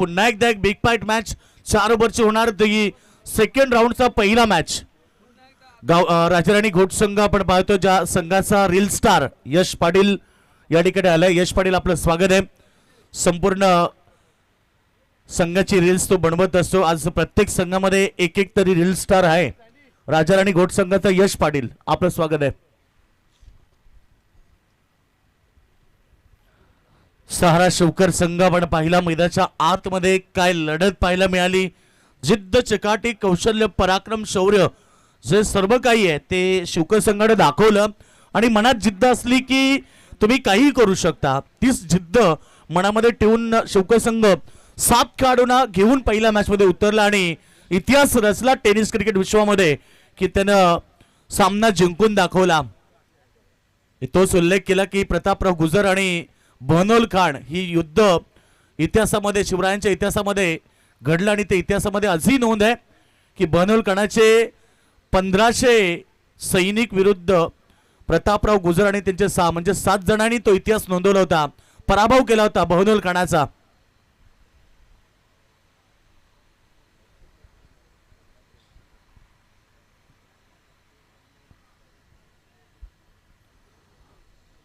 पुन्हा एकदा एक बिग फाईट मॅच 4 ओव्हरची होणार ती सेकंड राऊंडचा पहिला मॅच राजाराणी घोट संघ आपण पाहतो ज्या संघाचा रील स्टार यश पाटील या ठिकाणी आलाय. यश पाटील आपलं स्वागत आहे. संपूर्ण संघाची रील्स तो बनवत असतो. आज प्रत्येक संघामध्ये एक एक तरी रील स्टार आहे. राजाराणी घोट संघाचा यश पाटील आपलं स्वागत आहे. सहारा शिवकर संघ आपण पाहिला मैदानाच्या आतमध्ये काय लढत पाहायला मिळाली. जिद्द चिकाटी कौशल्य पराक्रम शौर्य जे सर्व काही आहे ते शिवकर संघाने दाखवलं आणि मनात जिद्द असली की तुम्ही काही करू शकता. तीच जिद्द मनामध्ये ठेवून शिवकर संघ 7 खेळाडूंना घेऊन पहिल्या मॅच मध्ये उतरला आणि इतिहास रचला टेनिस क्रिकेट विश्वामध्ये की त्यानं सामना जिंकून दाखवला. तोच उल्लेख केला की प्रतापराव गुजर आणि बहनोल खान ही युद्ध इतिहासामध्ये शिवरायांच्या इतिहासामध्ये घडलं आणि ते इतिहासामध्ये आजही नोंद आहे की बहनोल खानाचे 1500 सैनिक विरुद्ध प्रतापराव गुजर आणि त्यांचे 7 जणांनी तो इतिहास नोंदवला होता. पराभव केला होता बहनोल खानाचा.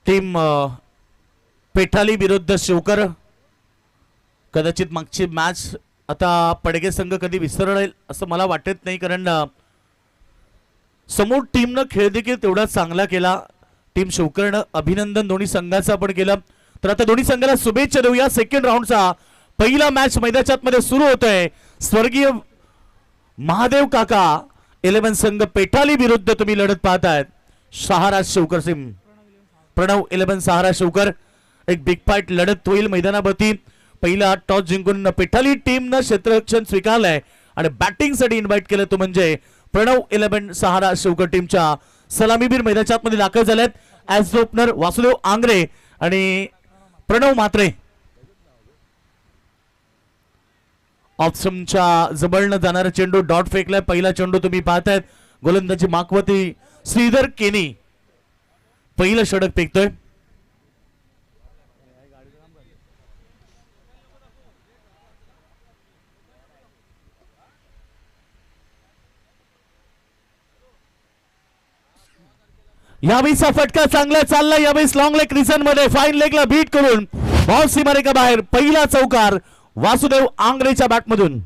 टीम पेठाली विरुद्ध शिवकर. कदाचित मागची मॅच आता पडगे संघ कधी विसरेल असं मला वाटत नाही कारण समोर टीमनं खेळ देखील तेवढा चांगला केला. टीम शिवकरनं अभिनंदन दोन्ही संघाचं आपण केलं. तर आता दोन्ही संघाला शुभेच्छा देऊया. सेकंड राऊंडचा पहिला मॅच मैदानाच्या आतमध्ये सुरू होतोय. स्वर्गीय महादेव काका 11 संघ पेठाली विरुद्ध तुम्ही लढत पाहतायत सहारा शिवकर सिंह. प्रणव 11 सहारा शिवकर. एक बिग फाईट लढत होईल मैदानावरती. पहिला टॉस जिंकून पेठाली टीमनं क्षेत्ररक्षण स्वीकारलंय आणि बॅटिंगसाठी इन्व्हाइट केलं तो म्हणजे प्रणव 11 सहारा शिवकर टीमच्या सलामीवीर मैदानाच्या आतमध्ये दाखल झालेत. ॲज ओपनर वासुदेव आंग्रे आणि प्रणव म्हात्रे. ऑप्शनच्या जबळनं जाणारा चेंडू डॉट फेकलाय. पहिला चेंडू तुम्ही पाहतायत. गोलंदाजी माकवती श्रीधर केनी पहिलं षटक फेकतोय. यावेळीचा फटका चांगला चालला. यावेळी लॉंग लेग रिझन मध्ये फाईन लेगला बीट करून बॉल सीमारेखा बाहेर. पहिला चौकार वासुदेव आंग्रेच्या बॅटमधून.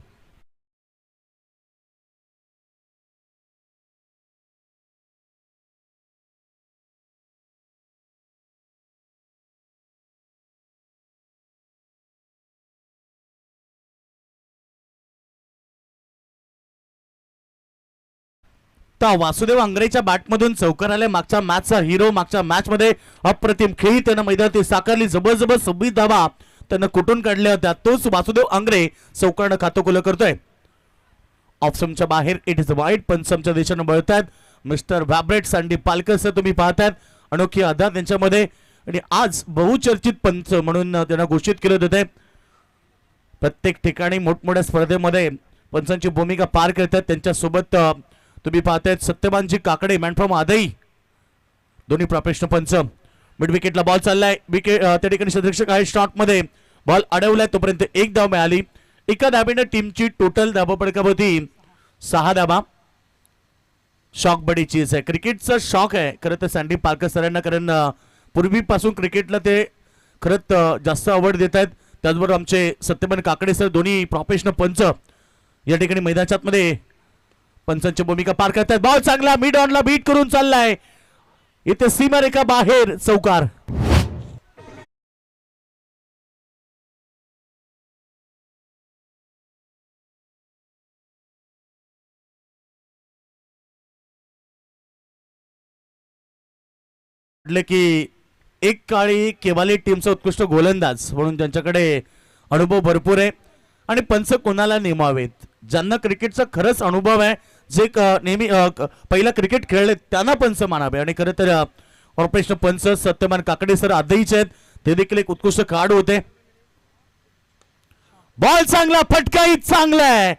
वासुदेव आंग्रेच्या बॅटमधून चौकार आले. मागच्या मॅचचा हिरो. मागच्या मॅच मध्ये अप्रतिम खेळी त्यानं मैदानात साकारली. जबरदस्त 26 धावा त्यानं कुठून काढल्या होत्या. तोच वासुदेव आंग्रे चौकारनं खातं खुलं करतोय. ऑफसमच्या बाहेर इट इज वाईड. पंचमच्या दिशेनं बळतायत मिस्टर व्हॅब्रेट सँडी पालकर तुम्ही पाहतायत. अनोखी आधार त्यांच्यामध्ये आणि आज बहुचर्चित पंच म्हणून त्यांना घोषित केलं होते. प्रत्येक ठिकाणी मोठमोठ्या स्पर्धेमध्ये पंचांची भूमिका पार करतात. त्यांच्यासोबत तुम्ही पाहतायत सत्यवानजी काकडे मॅन फ्रॉम आदई दोन्ही प्रोफेशनल पंच. मिड विकेटला बॉल चाललाय. विकेट त्या ठिकाणी क्षेत्ररक्षक आहे. शॉट मध्ये बॉल अडवलाय. तोपर्यंत 1 धाव मिळाली. एका धाबेने टीमची टोटल धावा पडकाव होती 6 धावा. शॉक बडी चीज आहे. क्रिकेटचा शॉक आहे खरं तर सँडी पार्कर सरांना कारण पूर्वीपासून क्रिकेटला ते खरंच जास्त आवड देत आहेत. त्याचबरोबर आमचे सत्यवान काकडे सर दोन्ही प्रोफेशनल पंच या ठिकाणी मैदानाच्या आतमध्ये पंचांची भूमिका पार करतात. बॉल चांगला मिड ऑनला बीट करून चाललाय. इथे सीमारेखा बाहेर चौकार. की एक काळी केवाली टीमचा उत्कृष्ट गोलंदाज म्हणून त्यांच्याकडे अनुभव भरपूर आहे आणि पंच कोणाला नेमावेत ज्यांना क्रिकेटचा खरंच अनुभव आहे जे नेहमी पहिला क्रिकेट खेळले त्यांना पंच मानावे. आणि खरं तर प्रोफेशनल पंच सत्यवान काकडे सर आधीच आहेत. ते देखील एक उत्कृष्ट खेळाडू होते. बॉल चांगला. फटकाही चांगला आहे.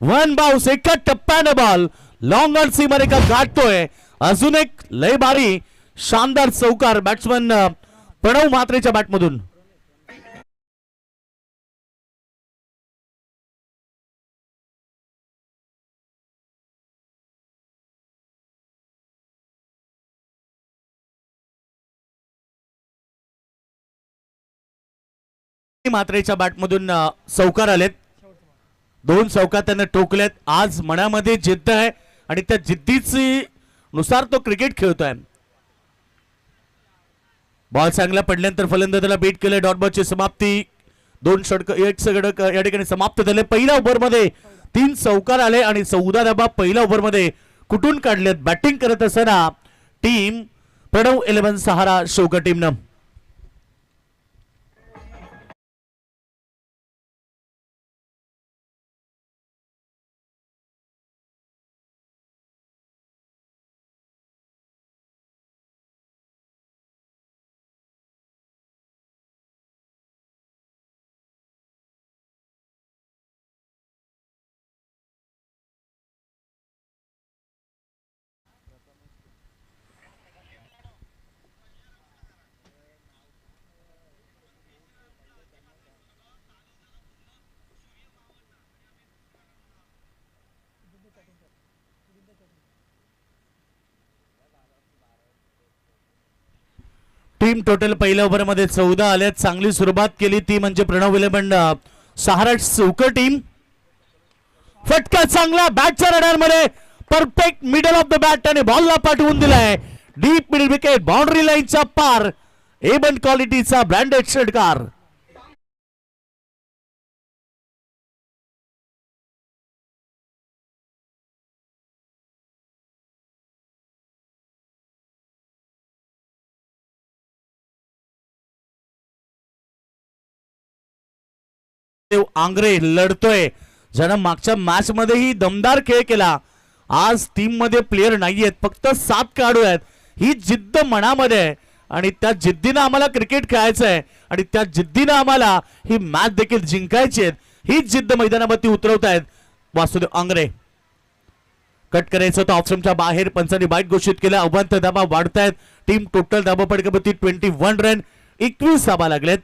1 बाउन्स. एका टप्प्यानं बॉल लॉंग ऑन सीमारेखा गाठतोय. अजून एक लय भारी शानदार चौकार बॅट्समन प्रणव म्हात्रेच्या बॅटमधून. मात्रेच्या बॅटमधून चौकार आलेत. 2 चौकार त्यानं ठोकल्यात. आज मनामध्ये जिद्द आहे आणि त्या जिद्दीची नुसार तो क्रिकेट खेळतोय. बॉल चांगला पडल्यानंतर फलंदाजाला बीट केलं. डॉट बॉलची समाप्ती. 2 षटक 1 षटक या ठिकाणी समाप्त झाले. पहिल्या ओव्हरमध्ये 3 चौकार आले आणि 14 धावा पहिल्या ओव्हरमध्ये कुठून काढलेत. बॅटिंग करत असताना टीम प्रणव 11 सहारा शौका टीमनं. टीम टोटल पहिल्या ओव्हरमध्ये 14 आल्यात. चांगली सुरुवात केली ती म्हणजे प्रणव 11 सहारा चौका टीम. फटका चांगला बॅटच्या रडारमध्ये. Perfect middle of the bat आणि बॉलला पाठवून दिलाय. डीप मिडल विकेट बाउंड्री लाईनच्या पार. A1 क्वालिटीचा ब्रँडेड षटकार. आंग्रे लढतोय. ज्यानं मागच्या मॅच मध्येही दमदार खेळ केला. आज टीम मध्ये प्लेयर नाहीयेत, फक्त 7 खेळाडू आहेत. ही जिद्द मनामध्ये आहे आणि त्या जिद्दीनं आम्हाला क्रिकेट खेळायचं आहे आणि त्या जिद्दीनं आम्हाला ही मॅच देखील जिंकायची आहे. ही जिद्द मैदानावरती उतरवतायत वासुदेव आंग्रे. कट करायचं होतं ऑप्शनच्या बाहेर. पंचांनी बाईट घोषित केला. अवंत धाबा वाढतायत. टीम टोटल धाबा पडकावरती 21 रन. 21 धाबा लागलेत.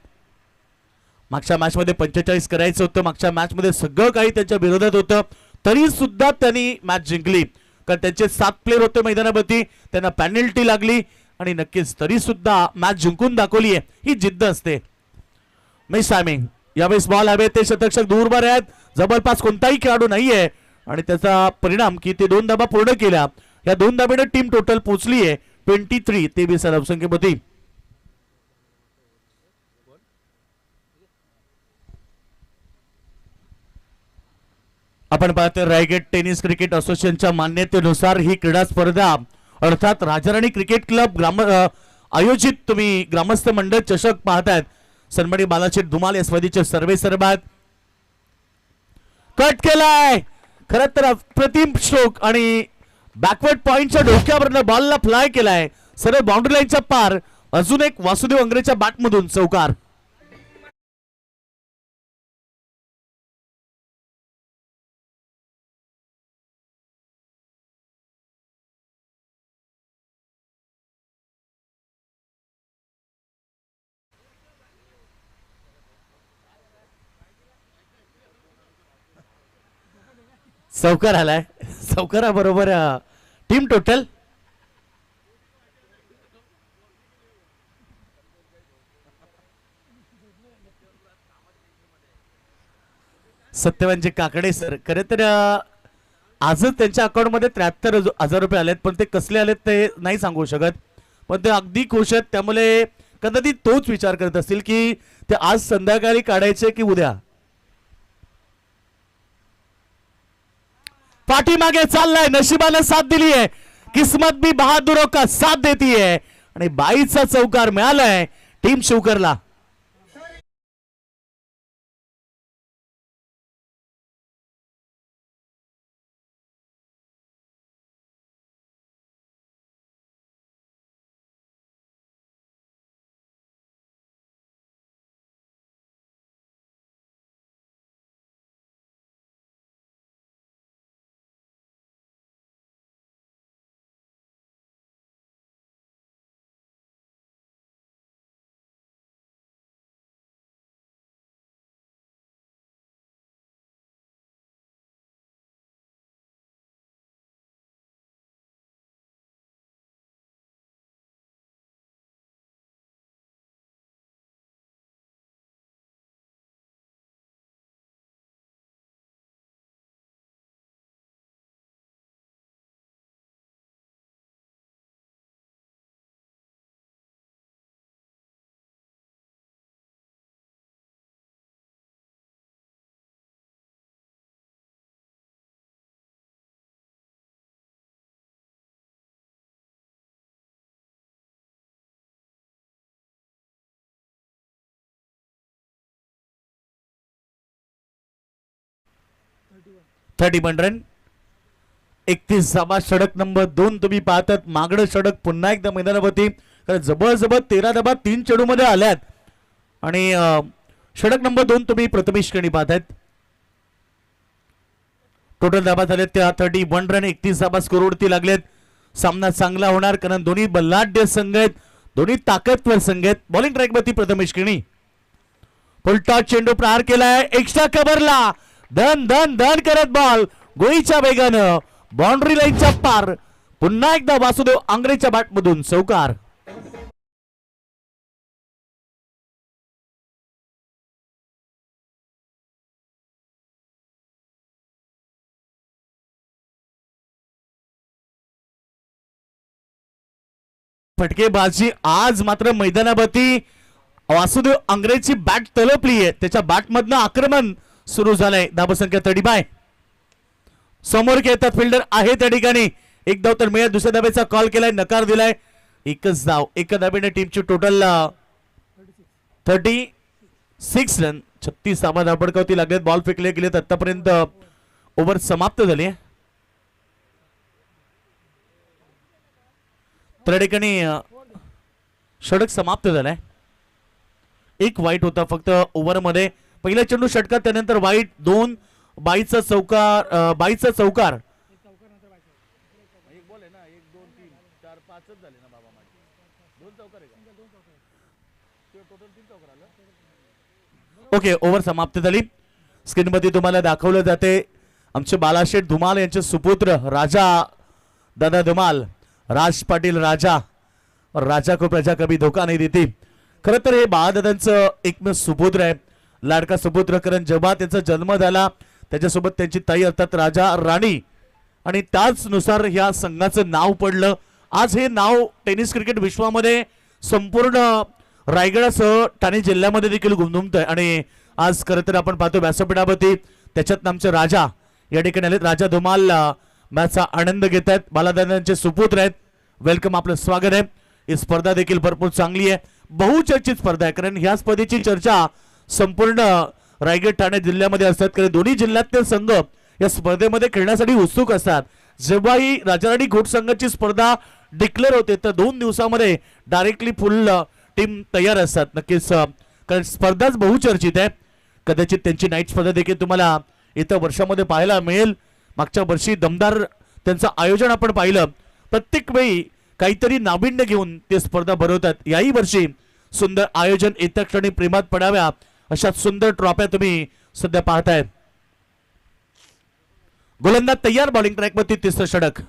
मागच्या मॅच मध्ये 45 करायचं होतं. मागच्या मॅच मध्ये सगळं काही त्यांच्या विरोधात होतं, तरी सुद्धा त्यांनी मॅच जिंकली. कारण त्यांचे 7 प्लेयर होते मैदानावरती. त्यांना पॅनल्टी लागली आणि नक्कीच तरी सुद्धा मॅच जिंकून दाखवली आहे. ही जिद्द असते. Miss timing. यावेळेस बॉल हवे ते शतरक्षक दूरवर आहेत. जवळपास कोणताही खेळाडू नाहीये आणि त्याचा परिणाम की ते 2 धाबा पूर्ण केल्या. या 2 धाब्याने टीम टोटल पोहोचली आहे 23 धावसंख्येमध्ये. आपण पाहतो रायगड टेनिस क्रिकेट असोसिएशनच्या मान्यतेनुसार ही क्रीडा स्पर्धा अर्थात राजाराणी क्रिकेट क्लब आयोजित तुम्ही ग्रामस्थ मंडळ चषक पाहतायत. सन्मानी बालाजी धुमाल या स्पर्धेचे सर्वे सर्वात कट केलाय. खरं तर अप्रतिम स्ट्रोक आणि बॅकवर्ड पॉइंटच्या डोक्यावरनं बॉलला फ्लाय केलाय सरळ बाउंड्री लाईनच्या पार. अजून एक वासुदेव अंग्रेच्या बॅटमधून चौकार. चौकार आलाय. चौकाराबरोबर टीम टोटल सत्यवानजी काकडे सर. खरे तर आजच त्यांच्या अकाउंटमध्ये 73,000 रुपये आलेत, पण ते कसले आलेत ते नाही सांगू शकत. पण ते अगदी खुश आहेत. त्यामुळे कदाचित तोच विचार करत असतील की ते आज संध्याकाळी काढायचे की उद्या. पाठीमागे चाललाय. नशिबाने साथ दिली आहे. किस्मत भी बहादुरों का साथ देती है आणि 22चा चौकार मिळालाय टीम शिवकरला. 31 रन. 31 षटक नंबर 2 तुम्ही पाहतात. मागणं षटक पुन्हा एकदा मैदानावरती जबरदस्त 13 धावा 3 चेंडू मध्ये आल्यात आणि षटक नंबर 2 तुम्ही प्रथमेश केणी पाहतायत. टोटल धाबा झालेत त्या 31 रन. 31 धाबा स्कोरवरती लागलेत. सामना चांगला होणार कारण दोन्ही बल्लाढ्य संघ आहेत, दोन्ही ताकदवर संघ आहेत. बॉलिंग ट्रॅक वरती प्रथमेश केणी. फुलटॉस चेंडू प्रहार केलाय. एक्स्ट्रा कव्हरला धन धन धन करत बॉल गोळीच्या वेगानं बाउंड्री लाईनच्या पार. पुन्हा एकदा वासुदेव आंग्रेच्या बॅटमधून चौकार. फटकेबाजी आज मात्र मैदानावरती वासुदेव आंग्रेची बॅट तलपली आहे. त्याच्या बॅटमधनं आक्रमण सुरू झालंय. धावसंख्या 35. समोर खेळतात फिल्डर आहे त्या ठिकाणी. एक धाव तर मिळत. दुसऱ्या धावेचा कॉल केलाय, नकार दिलाय. एकच धाव. एका धावेने टीमची टोटल 36 रन. 36 धावा धावपडकावती लागलेत. बॉल फेकले गेलेत. आतापर्यंत ओव्हर समाप्त झाली. त्या ठिकाणी षटक समाप्त झालाय. एक वाईट होता फक्त ओव्हर मध्ये. पहिला चेंडू षटकात, त्यानंतर वाईट. 2 22चा चौकार. 22चा चौकार. ओके, ओव्हर समाप्त झाली. स्क्रीन मध्ये तुम्हाला दाखवलं जाते आमचे बालाशेठ धुमाल यांचे सुपुत्र राजा दादा धुमाल, राज पाटील राजा. राजा को प्रजा कभी धोका नहीं देती. खरं तर हे बाळादादांचं एकमेव सुपुत्र आहे, लाडका सुपुत्र. कारण जेव्हा त्यांचा जन्म झाला त्याच्यासोबत त्यांची ताई अर्थात राजा राणी आणि त्याचनुसार या संघाचं नाव पडलं. आज हे नाव टेनिस क्रिकेट विश्वामध्ये संपूर्ण रायगडासह ठाणे जिल्ह्यामध्ये देखील गुंतवतंय. आणि आज खरं तर आपण पाहतो व्यासपीठावरती त्याच्यात आमचे राजा या ठिकाणी आलेत. राजा धुमाल मॅचचा आनंद घेत आहेत. बालादादांचे सुपुत्र आहेत. वेलकम, आपलं स्वागत आहे. ही स्पर्धा देखील भरपूर चांगली आहे, बहुचर्चित स्पर्धा आहे. कारण ह्या स्पर्धेची चर्चा संपूर्ण रायगड ठाणे जिल्ह्यामध्ये असतात. कारण दोन्ही जिल्ह्यातले संघ या स्पर्धेमध्ये खेळण्यासाठी उत्सुक असतात. जेव्हा ही राजाराणी घोट संघाची स्पर्धा डिक्लेअर होते तर 2 दिवसामध्ये डायरेक्टली फुल टीम तयार असतात. नक्कीच कारण स्पर्धाच बहुचर्चित आहे. कदाचित त्यांची नाईट स्पर्धा देखील तुम्हाला येत्या वर्षामध्ये पाहायला मिळेल. मागच्या वर्षी दमदार त्यांचं आयोजन आपण पाहिलं. प्रत्येक वेळी काहीतरी नाविन्य घेऊन ते स्पर्धा भरवतात. याही वर्षी सुंदर आयोजन. येत्या क्षणी प्रेमात पडाव्या अशा सुंदर ट्रॉफ्या तुम्ही सध्या पाहताय. गोलंदाज तयार. बॉलिंग ट्रॅक वरती तिसरं षटक.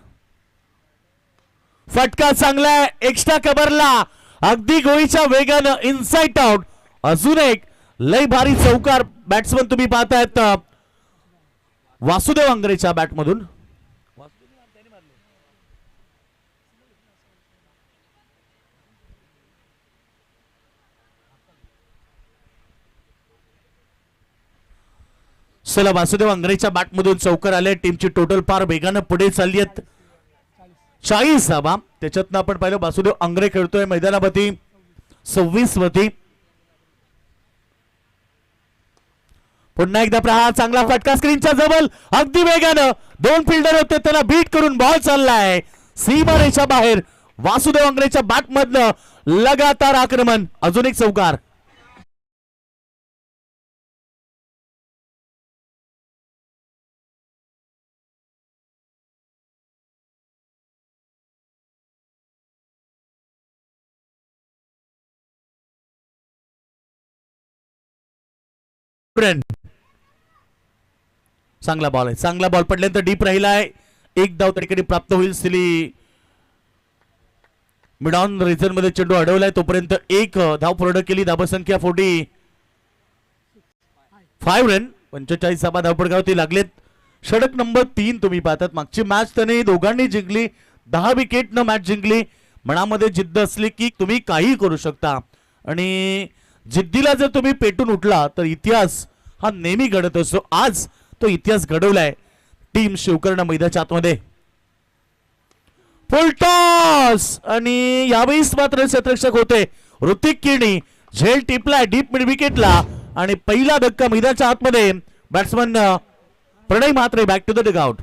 फटका चांगला. एक्स्ट्रा कव्हरला अगदी गोळीच्या वेगानं इनसाइड आउट. अजून एक लय भारी चौकार. बॅट्समन तुम्ही पाहतायत वासुदेव आंग्रेच्या बॅटमधून. चला, वासुदेव आंग्रेच्या बॅटमधून चौकार आले. टीमची टोटल फार वेगानं पुढे चालली आहेत. 40 धावा. त्याच्यातनं आपण पाहिलं वासुदेव आंग्रे खेळतोय मैदानावरती 26 वरती. पुन्हा एकदा प्रहार. चांगला फटका स्क्रीनच्या जवळ. अगदी वेगानं 2 फिल्डर होते, त्याला बीट करून बॉल चाललाय सीमारेषा बाहेर. वासुदेव आंग्रेच्या बॅटमधनं लगातार आक्रमण. अजून एक चौकार. चांगला बॉल आहे. चांगला बॉल पडल्यानंतर डीप राहिलाय. एक धाव त्या ठिकाणी प्राप्त होईल. सिली मिड ऑन रिझन मध्ये चेंडू अडवलाय. तोपर्यंत एक धाव पूर्ण केली. धावसंख्या 45 रन. 45 धावा धावपडकावरती लागलेत. षटक नंबर 3 तुम्ही पाहतात. मागची मॅच त्यांनी दोघांनी जिंकली. 10 विकेट न मॅच जिंकली. मनामध्ये जिद्द असली की तुम्ही काही करू शकता आणि जिद्दीला जर तुम्ही पेटून उठला तर इतिहास हा नेहमी घडत असतो. आज तो इतिहास घडवलाय टीम शिवकर्ण मैदानाच्या आतमध्ये. फुल टॉस आणि यावेळीच मात्र क्षेत्ररक्षक होते ऋतिक केणी. झेल टिपलाय डीप मिड विकेटला आणि पहिला धक्का मैदानाच्या आतमध्ये. Batsman Pranay Mhatre back to the dugout.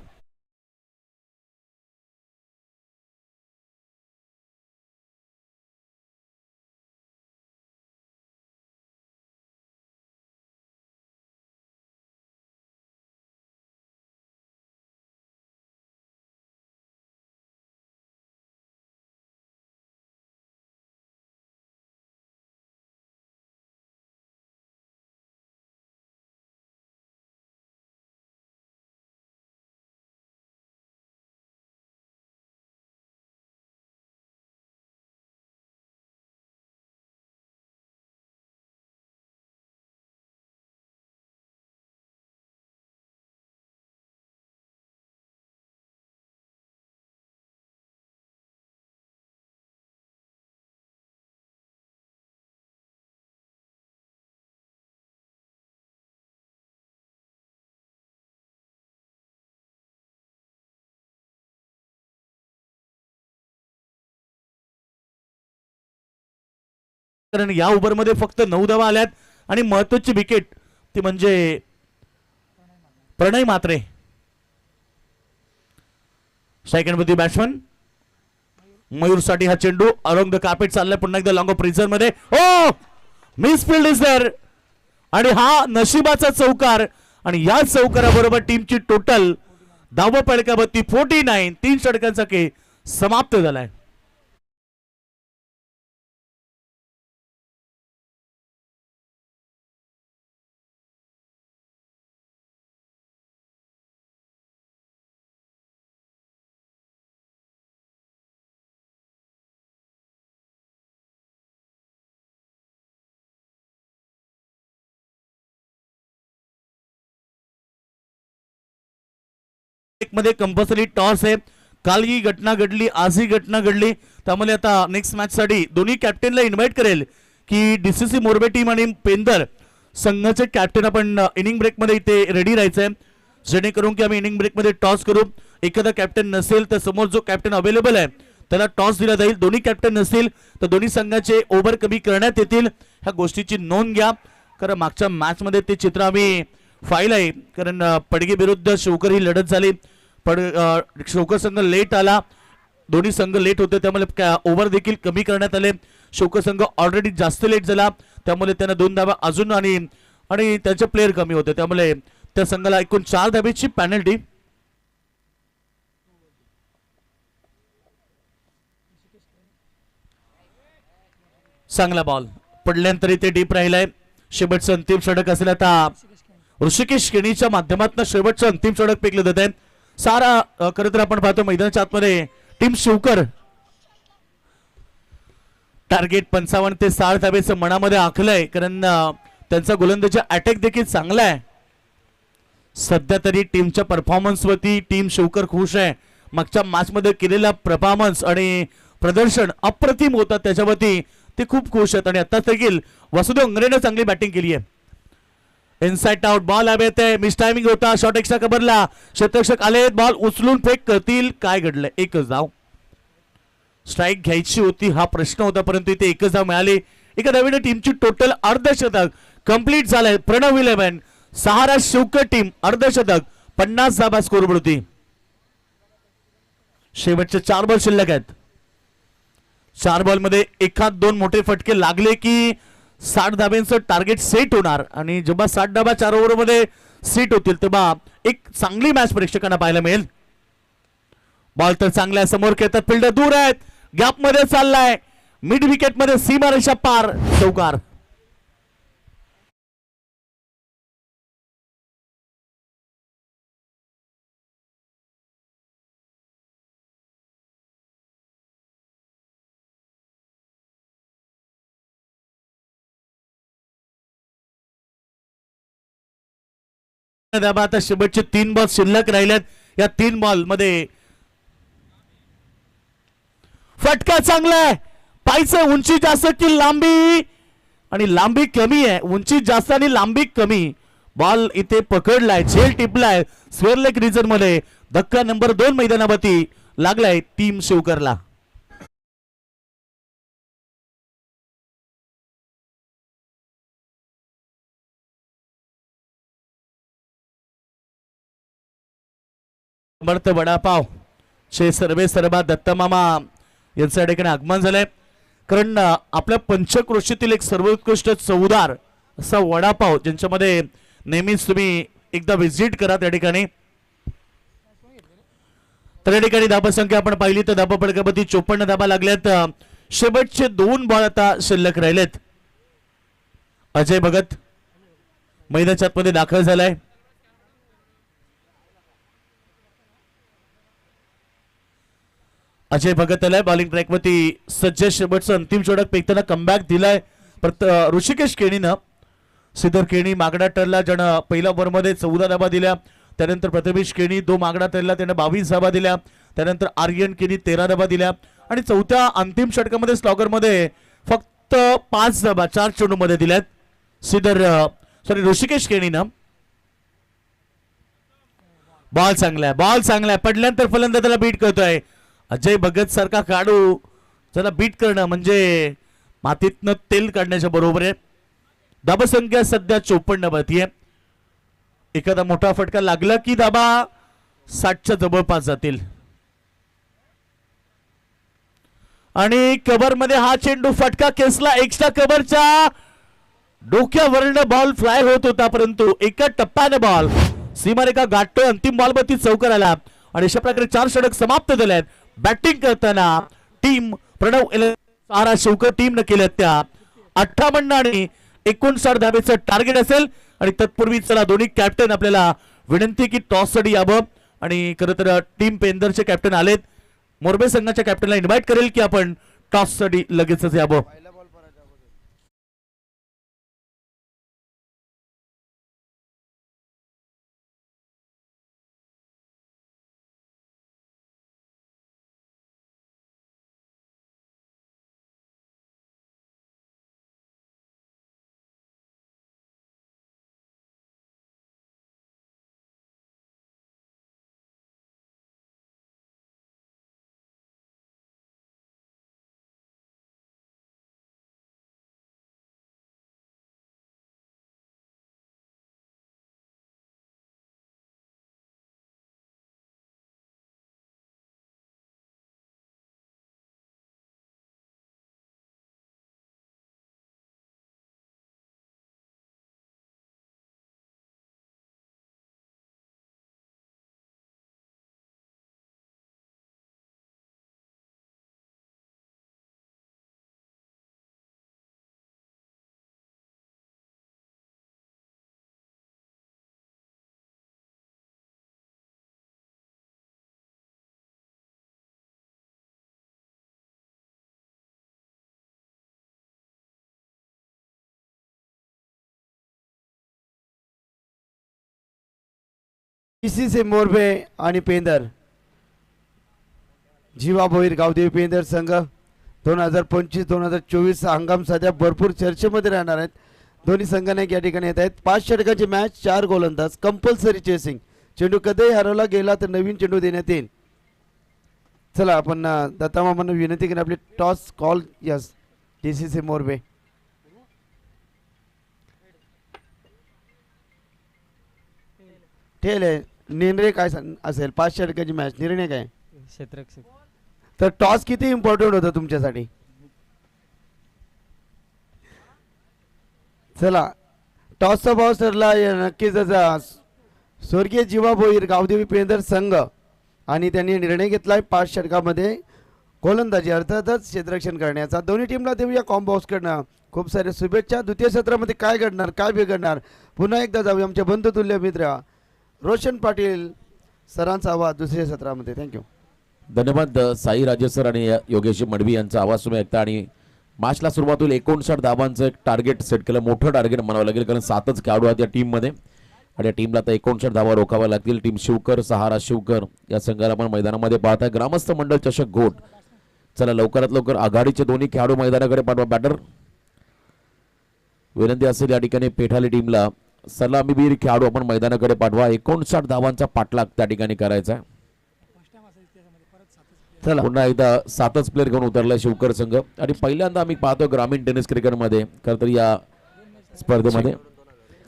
कारण या ओव्हरमध्ये फक्त 9 धावा आल्यात आणि महत्वाची विकेट ती म्हणजे प्रणय म्हात्रे. सेकंड मध्ये बॅट्समन मयूर साठी हा चेंडू अराउंड द कार्पेट चाललाय पुन्हा एकदा लॉंग ऑफ प्रिझन मध्ये. ओ मिस फील्ड इज देअर आणि हा नशिबाचा चौकार आणि या चौकाराबरोबर टीमची टोटल धावा फलकावरती 49 3 षटकांचा खेळ समाप्त झालाय. मध्ये कंपल्सरी टॉस आहे. काल ही घटना घडली, आज ही घटना घडली, त्यामुळे आता नेक्स्ट मॅच साठी दोन्ही कॅप्टनला इन्व्हाइट करेल की डीसीसी मोरबे टीम आणि पेंदर संघाचे कॅप्टन आपण इनिंग ब्रेक मध्ये इथे रेडी राहायचंय जेणेकरून की आम्ही इनिंग ब्रेक मध्ये टॉस करू. एखादा कॅप्टन नसेल तर समोर जो कॅप्टन अवेलेबल आहे त्याला टॉस दिला जाईल. दोन्ही कॅप्टन नसतील तर दोन्ही संघाचे ओव्हर कमी करण्यात येतील. ह्या गोष्टीची नोंद घ्या कारण मागच्या मॅच मध्ये ते चित्र आम्ही फाईल आहे. कारण पडगे विरुद्ध शोकर ही लढत झाली. शोकर संघ लेट आला, दोन्ही संघ लेट होते त्यामुळे ओव्हर देखील कमी करण्यात आले. शोकर संघ ऑलरेडी जास्त लेट झाला त्यामुळे त्यांना 2 धावा अजून आणि त्यांचे प्लेयर कमी होते त्यामुळे त्या संघाला एकूण 4 धाब्याची पेनल्टी. चांगला बॉल पडल्यानंतर इथे डीप राहिलाय. शेवटचं अंतिम षटक असेल आता ऋषिकेश केणीच्या माध्यमातून शेवटचं अंतिम षटक फेकलं जात आहे. सारा खरं तर आपण पाहतो मैदानाच्या आतमध्ये टीम शिवकर टार्गेट 55 ते 60 धाब्याचं मनामध्ये आखलंय कारण त्यांचा गोलंदाजी अटॅक देखील चांगला आहे. सध्या तरी टीमच्या परफॉर्मन्स वरती टीम शिवकर खुश आहे. मागच्या मॅच मध्ये केलेला परफॉर्मन्स आणि प्रदर्शन अप्रतिम होता त्याच्यावरती ते खूप खुश आहेत आणि आता देखील वसुदेव अंगरेने चांगली बॅटिंग केली आहे. इनसाइड आउट बॉल हवे येते, मिस टायमिंग होता, शॉर्ट एक्स्ट्रा कव्हरला क्षेत्ररक्षक आले, बॉल उचलून फेक करतील, काय घडलंय? एकच धाव. स्ट्राईक घ्यायची होती हा प्रश्न होता परंतु इथे एकच धाव मिळाली. एका धावेने टीमची टोटल अर्धशतक कंप्लीट झालंय. प्रणव 11 सहारा शिवकर टीम अर्धशतक 50 धाबा स्कोरबोर्ड होती. शेवटचे 4 बॉल शिल्लक आहेत. 4 बॉल मध्ये एखाद 2 मोठे फटके लागले की 60 धाब्यांचं टार्गेट सेट होणार आणि जेव्हा 60 धाबा 4 ओव्हर मध्ये सेट होतील तेव्हा एक चांगली मॅच प्रेक्षकांना पाहायला मिळेल. बॉल तर चांगला समोर खेळतात, फिल्डर दूर आहेत, गॅप मध्ये चाललाय, मिड विकेट मध्ये सीमारेषा पार, चौकार. आता शेवटचे 3 बॉल शिल्लक राहिलेत. या 3 बॉल मध्ये फटका चांगला आहे, पायचं उंची जास्त की लांबी आणि लांबी कमी आहे, उंची जास्त आणि लांबी कमी. बॉल इथे पकडलाय, झेल टिपलाय स्क्वेअर लेग रिजन मध्ये. धक्का नंबर 2 मैदानावरती लागलाय टीम शिवकरला. समर्थ वडापाव चे सर्वे सर्वा दत्तमामा यांच्या ठिकाणी आगमन झालंय. कारण आपल्या पंचक्रोशीतील एक सर्वोत्कृष्ट चवदार असा वडापाव ज्यांच्यामध्ये नेहमीच तुम्ही एकदा व्हिजिट करा त्या ठिकाणी. तर या ठिकाणी धाबा संख्या आपण पाहिली तर धाबा पडकापती 54 धाबा लागल्यात. शेवटचे 2 बॉल आता शिल्लक राहिलेत. अजय भगत मैदानाच्या आतमध्ये दाखल झालाय. अजय भगत आलाय बॉलिंग ट्रॅकवरती सज्ज. शेवटचं अंतिम षटक फेकताना कमबॅक दिलाय ऋषिकेश केणीनं. सिद्धर केणी मागणा ठरला ज्यानं पहिल्या ओव्हरमध्ये 14 धाबा दिल्या. त्यानंतर प्रथमेश केणी 2 मागणा ठरला त्यानं 22 धाबा दिल्या. त्यानंतर आर्यन केणी 13 धाबा दिल्या आणि चौथ्या अंतिम षटकामध्ये स्लॉगरमध्ये फक्त 5 धाबा 4 चेंडूमध्ये दिल्यात ऋषिकेश केणीनं. बॉल चांगला पडल्यानंतर फलंदाजाला बीट करतोय. अजय भगत सारखा खेळाडू त्याला बीट करणं म्हणजे मातीतनं तेल काढण्याच्या बरोबर आहे. धाबा संख्या सध्या 54 वरती आहे. एखादा मोठा फटका लागला की धाबा 60च्या जवळपास जातील. आणि कव्हर मध्ये हा चेंडू फटका केसला. एक्स्ट्रा कव्हरच्या डोक्यावरनं बॉल फ्लाय होत होता परंतु एका टप्प्याने बॉल सीमारेखा गाठतोय. अंतिम बॉल वरती चौकार आला आणि अशा प्रकारे 4 षटक समाप्त झालेत. बॅटिंग करताना टीम प्रणव सारा शिवकर टीमनं केल्यात त्या 58 आणि 59 धाबेचं टार्गेट असेल. आणि तत्पूर्वी चला दोन्ही कॅप्टन आपल्याला विनंती की टॉस साठी यावं. आणि खरं तर टीम पेंदरचे कॅप्टन आलेत. मोरबे संघाच्या कॅप्टनला इन्व्हाइट करेल की आपण टॉस साठी लगेचच यावं. से मोरबे आणि पेंदर जीवा भोईर गावदेवी पेंदर संघ 2025-2024 हंगाम सध्या भरपूर चर्चेमध्ये राहणार आहेत. दोन्ही संघाने या ठिकाणी येत आहेत. 5 षटकाची मॅच, 4 गोलंदाज, कंपल्सरी चेसिंग. चेंडू कधीही हरवला गेला तर नवीन चेंडू देण्यात येईल. चला आपण दत्तामामांना विनंती करून आपले toss call. Yes DCC Morbe. ठेल आहे. निर्णय काय असेल 5 षटकाची मॅच? निर्णय काय क्षेत्ररक्षक. तर टॉस किती इम्पॉर्टंट होता तुमच्यासाठी? चला टॉसचा भाव ठरला नक्कीच स्वर्गीय जीवा भोईर गावदेवी पेंदर संघ आणि त्यांनी निर्णय घेतलाय 5 षटकामध्ये गोलंदाजी अर्थातच क्षेत्ररक्षण करण्याचा. दोन्ही टीमला देऊया कॉम्बॉक्सकडनं खूप सारे शुभेच्छा. द्वितीय सत्रामध्ये काय घडणार, काय बिघडणार, पुन्हा एकदा जाऊया आमच्या बंधुतुल्य मित्र रोशन पाटील सरांचा आवाज दुसऱ्या सत्रामध्ये. थँक्यू. धन्यवाद साई राजे सर आणि योगेश मडवी यांचा आवाज तुम्ही ऐकता. आणि मॅचला सुरुवात होईल. 59 धावांचं एक टार्गेट सेट केलं. मोठं टार्गेट म्हणावं लागेल कारण 7च खेळाडू आहेत या टीममध्ये आणि या टीमला आता 59 धावा रोखाव्या लागतील. टीम शिवकर सहारा शिवकर या संघाला आपण मैदानामध्ये पाहत आहे. ग्रामस्थ मंडळ चषक घोट. चला लवकरात लवकर आघाडीचे दोन्ही खेळाडू मैदानाकडे पाठवा. बॅटर विनंती असेल या ठिकाणी पेठाली टीमला सलामीवीर खेळाडू आपण मैदानाकडे पाठवा. 59 धावांचा पाठलाग त्या ठिकाणी करायचा आहे. चला पुन्हा एकदा 7च प्लेअर घेऊन उतरलाय शिवकर संघ. आणि पहिल्यांदा आम्ही पाहतो ग्रामीण टेनिस क्रिकेटमध्ये खरं तर या स्पर्धेमध्ये.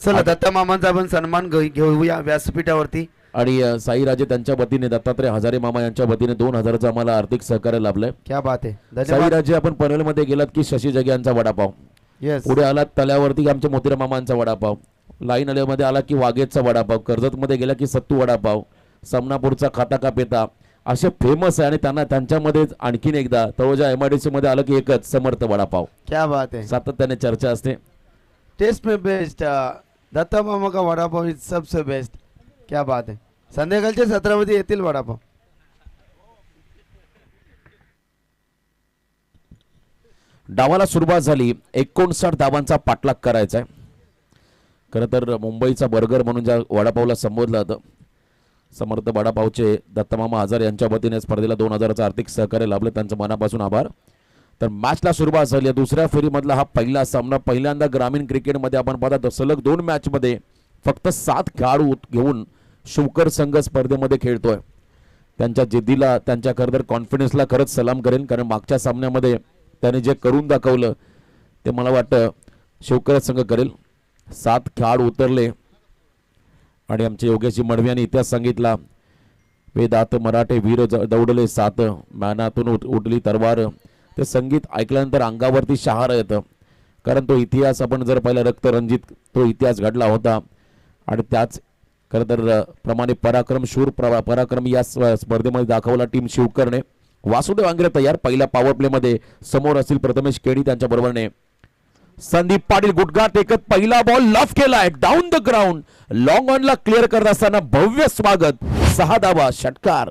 चला दत्ता मामांचा आपण सन्मान घेऊया व्यासपीठावरती. आणि साईराजे त्यांच्या वतीने दत्तात्रय हजारे मामा यांच्या वतीने 2000चं आम्हाला आर्थिक सहकार्य लाभलंय. क्या बात आहे, धन्यवाद. साईराजे आपण पनवेलमध्ये गेलात की शशी जगे यांचा वडापाव, येस, पुढे आलात तल्यावरती आमच्या मोतीराम मामांचा वडापाव, लाईन आल्यामध्ये आला की वाघेतचा वडापाव, कर्जतमध्ये गेला की सत्तू वडापाव, समनापूरचा खाता का पेता, असे फेमस आहे. आणि त्यांना त्यांच्यामध्ये आणखीन एकदा तळोजा MIDC मध्ये आलं की एकच समर्थ वडापाव. क्या बात आहे. सातत्याने चर्चा असते. टेस्ट में बेस्ट दत्ता मामा का वडापाव इज सबसे बेस्ट. क्या बात आहे. संध्याकाळच्या सत्रामध्ये येतील वडापाव. डावाला सुरुवात झाली. 59 धावांचा पाठलाग करायचा आहे. खरं तर मुंबईचा बर्गर म्हणून ज्या वडापावला संबोधलं जातं, समर्थ वडापावचे दत्तमामा आजार यांच्या वतीने स्पर्धेला 2000चं आर्थिक सहकार्य लाभलं, त्यांचं मनापासून आभार. तर मॅचला सुरुवात झाली. दुसऱ्या फेरीमधला हा पहिला सामना. पहिल्यांदा ग्रामीण क्रिकेटमध्ये आपण पाहता सलग 2 मॅचमध्ये फक्त 7 खेळाडू घेऊन शिवकर संघ स्पर्धेमध्ये खेळतोय. त्यांच्या जिद्दीला, त्यांच्या खरं तर कॉन्फिडन्सला खरंच सलाम करेन, कारण मागच्या सामन्यामध्ये त्याने जे करून दाखवलं ते मला वाटतं शिवकर संघ करेल. 7 खेळाडू उतरले आणि आमचे योगेशजी मडवी यांनी इतिहास सांगितला. वेदात मराठे वीर दौडले 7, मॅनातून उठली तरवार. ते संगीत ऐकल्यानंतर अंगावरती शहारं येतं, कारण तो इतिहास आपण जर पाहिला रक्तरंजित तो इतिहास घडला होता. आणि त्याच खरं तर प्रमाणे पराक्रम, शूर पराक्रम या स्पर्धेमध्ये दाखवला टीम शिवकरने. वासुदेव आंग्रे तयार. पहिल्या पॉवर प्ले मध्ये समोर असतील प्रथमेश केडी, त्यांच्या बरोबरने संदीप पाटील. गुटगा टेकत पहिला बॉल लफ केलाय down the ground. Long on ला क्लिअर करत असताना भव्य स्वागत. 6 धावा, षटकार.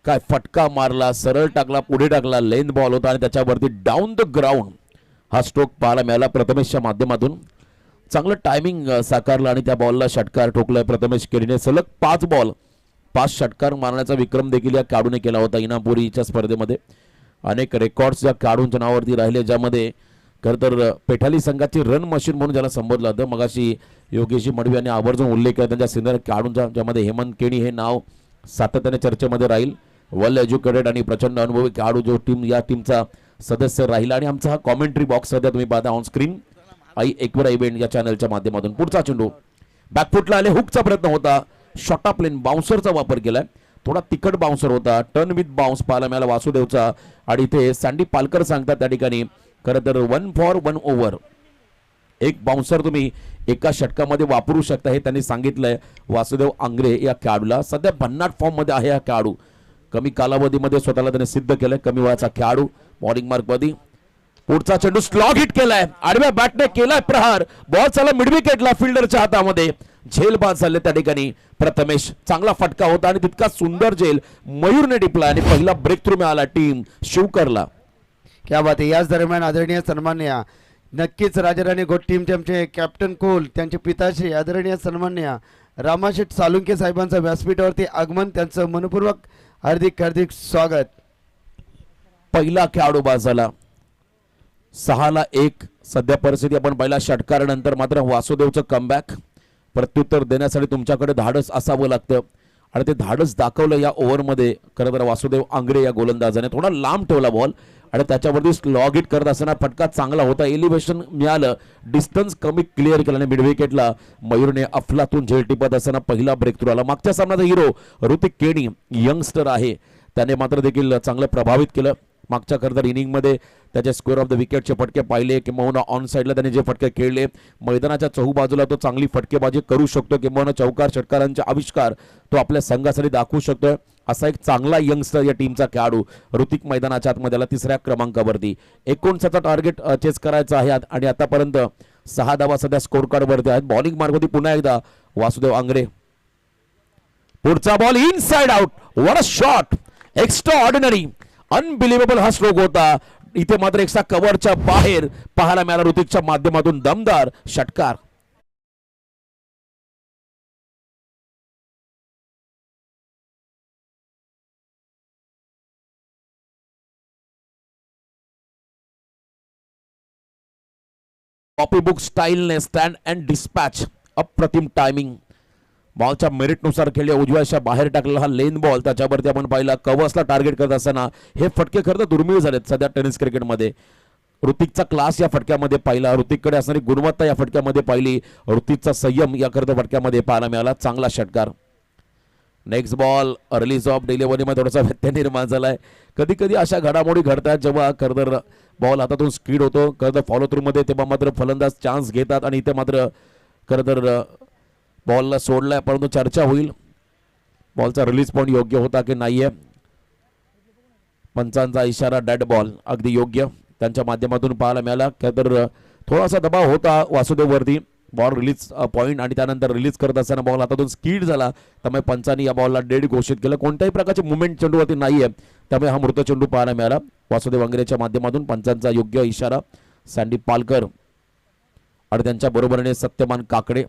काय फटका मारला, सरळ टाकला, पुढे टाकला, लेंथ बॉल होता आणि त्याच्यावरती डाऊन द ग्राउंड हा स्ट्रोक पाहायला मिळाला प्रथमेशच्या माध्यमातून. चांगलं टायमिंग साकारलं आणि त्या बॉलला षटकार ठोकलाय प्रथमेश केडीने. सलग 5 बॉल 5 षटकार मारण्याचा विक्रम देखील या खेळाडूने केला होता इनामपुरीच्या स्पर्धेमध्ये. अनेक रेकॉर्ड्स या खेळाडूंच्या नावावरती राहिले, ज्यामध्ये खरं तर पेठाली संघाची रन मशीन म्हणून ज्याला संबोधलं जातं. मगाशी योगेशजी मडवी यांनी आवर्जून उल्लेख केला त्यांच्या सिनियर खेळाडूंचा, ज्यामध्ये हेमंत केणी हे नाव सातत्याने चर्चेमध्ये राहील. वेल एज्युकेटेड आणि प्रचंड अनुभवी खेळाडू जो या टीमचा सदस्य राहिला. आणि आमचा हा कॉमेंट्री बॉक्स सध्या तुम्ही पाहता ऑन स्क्रीन आई एकवरा इव्हेंट या चॅनलच्या माध्यमातून. पुढचा चेंडू बॅकफुटला आले, हुकचा प्रयत्न होता, शॉर्ट ऑफ लेन बाउन्सरचा वापर केलाय. थोडा तिखट बाउन्सर होता, टर्न विथ बाउन्स पाहायला मिळाला वासुदेवचा. आणि इथे सँडी पालकर सांगतात त्या ठिकाणी खरं तर 1 फॉर 1 ओव्हर, एक बाउन्सर तुम्ही एका षटकामध्ये वापरू शकता हे त्यांनी सांगितलंय वासुदेव आंग्रे या खेळाडूला. सध्या भन्नाट फॉर्म मध्ये आहे हा खेळाडू. कमी कालावधीमध्ये स्वतःला त्याने सिद्ध केलंय. कमी वयाचा खेळाडू बॉलिंग मार्क मध्ये. पुढचा चेंडू स्लॉग हिट केलाय, आडव्या बॅटने केलाय प्रहार. बॉल चाला मिड विकेटला, फिल्डरच्या हातामध्ये. झेल बाद झाले त्या ठिकाणी प्रथमेश. चांगला फटका होता आणि तितका सुंदर झेल मयूरने टिपला आणि पहिला ब्रेक थ्रू मिळाला टीम शिवकरला. क्या बात आहे. याच दरम्यान आदरणीय सन्मान्य नक्कीच राजाराणी गोट टीमचे आमचे कॅप्टन कोल, त्यांचे पिताश्री आदरणीय सन्मान्य रामाशेठ सालुंके साहेबांचं व्यासपीठावरती आगमन, त्यांचं मनपूर्वक हार्दिक हार्दिक स्वागत. पहिला खेळाडू बाद झाला. 6-1 सध्या परिस्थिती आपण पहिल्या षटकारानंतर. मात्र वासुदेवचं कमबॅक प्रत्युत्तर देण्यासाठी तुमच्याकडे धाडस असावं लागतं आणि ते धाडस दाखवलं या ओव्हरमध्ये. खरं तर वासुदेव आंग्रे या गोलंदाजाने थोडा लांब ठेवला बॉल आणि त्याच्यावरती स्लॉग हिट करत असताना फटका चांगला होता. एलिव्हेशन मिळालं, डिस्टन्स कमी क्लिअर केलं आणि मिड विकेटला मयूरने अफलातून झेल टिपत असताना पहिला ब्रेक थ्रू आला. मागच्या सामन्याचा हिरो ऋतिक केणी यंगस्टर आहे, त्याने मात्र देखील चांगलं प्रभावित केलं. मागच्या खरं तर इनिंगमध्ये त्याचे स्क्वेअर ऑफ द विकेटचे फटके पाहिले, किंवा ऑन साईडला त्याने जे फटके खेळले, मैदानाच्या चहूबाजूला तो चांगली फटकेबाजी करू शकतो, किंवा चौकार षटकारांचे आविष्कार तो आपल्या संघासाठी दाखवू शकतोय. असा एक चांगला यंगस्टर या टीमचा खेळाडू ऋतिक मैदानाच्या आतमध्ये आला 3ऱ्या क्रमांकावरती. 59चा टार्गेट चेस करायचा आहे आणि आतापर्यंत 6 धावा सध्या स्कोर कार्ड वरती आहेत. बॉलिंग मार्गवरती पुन्हा एकदा वासुदेव आंग्रे. पुढचा ball inside out. What a shot, extra ordinary, unbelievable हा स्ट्रोक होता. इथे मात्र एक्स्ट्रा कव्हरच्या बाहेर पाहायला मिळाला ऋतिकच्या माध्यमातून दमदार षटकार. कॉपी बुक स्टाईलने स्टँड अँड डिस्पॅच अप्रतिम टायमिंग. बॉलच्या मेरिटनुसार खेळले, उजव्याच्या बाहेर टाकलेला हा लेन बॉल, त्याच्यावरती आपण पाहिला कव्हर्सला टार्गेट करत असताना हे फटके खरं तर दुर्मिळ झालेत सध्या टेनिस क्रिकेटमध्ये. ऋतिकचा क्लास या फटक्यामध्ये पाहिला, ऋतिककडे असणारी गुणवत्ता या फटक्यामध्ये पाहिली, ऋतिकचा संयम या खरं तर फटक्यामध्ये पाहायला मिळाला. चांगला षटकार. नेक्स्ट बॉल रिलीज ऑफ डिलिव्हरीमध्ये थोडासा व्यत्यय निर्माण झालाय. कधी कधी अशा घडामोडी घडतात जेव्हा खरं तर बॉल हातातून स्पीड होतो खरं तर फॉलो थ्रू मध्ये, तेव्हा मात्र फलंदाज चान्स घेतात आणि इथे मात्र खरं तर बॉलला सोडलाय, परंतु चर्चा होईल बॉलचा रिलीज पॉईंट योग्य होता की नाहीये. पंचांचा इशारा डेड बॉल अगदी योग्य त्यांच्या माध्यमातून पाहायला मिळाला. खरं तर थोडासा दबाव होता वासुदेववरती बॉल रिलीज पॉईंट आणि त्यानंतर रिलीज करत असताना बॉल हातातून स्किड झाला, त्यामुळे पंचांनी या बॉलला डेड घोषित केलं. कोणत्याही प्रकारचे मुवमेंट चेंडूवरती नाहीये, त्यामुळे हा मृत चेंडू पाहायला मिळाला. वासुदेव अंग्रेच्या माध्यमातून पंचांचा योग्य इशारा. सँडी पालकर आणि त्यांच्या बरोबरीने सत्यमान काकडे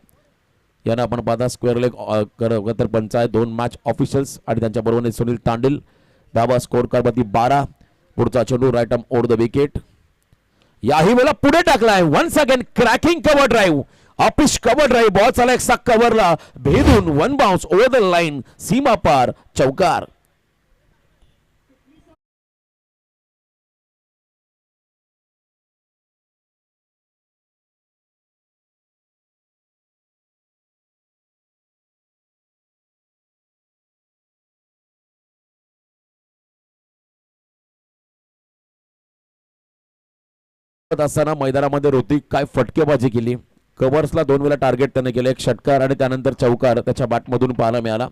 यांना आपण पाहता स्क्वेअर लेग तर पंचायत 2 मॅच ऑफिशियल्स आणि त्यांच्या बरोबरीने सुनील तांडील. धावा स्कोर कार्डवरती 12. पुढचा चेंडू right arm over the wicket. याही वेळेला पुढे टाकलाय. Once again cracking cover drive, अपिश कव्हर ड्राईव्ह. बॉल चाला एक साक कव्हरला भेदून 1 बाउन्स ओव्हर द लाईन, सीमा पार, चौकार. असताना मैदानामध्ये ऋतिक काय फटकेबाजी केली. कव्हर्सला 2 वेळा टार्गेट त्याने केलं, एक षटकार आणि त्यानंतर चौकार त्याच्या बॅटमधून पाहायला मिळाला.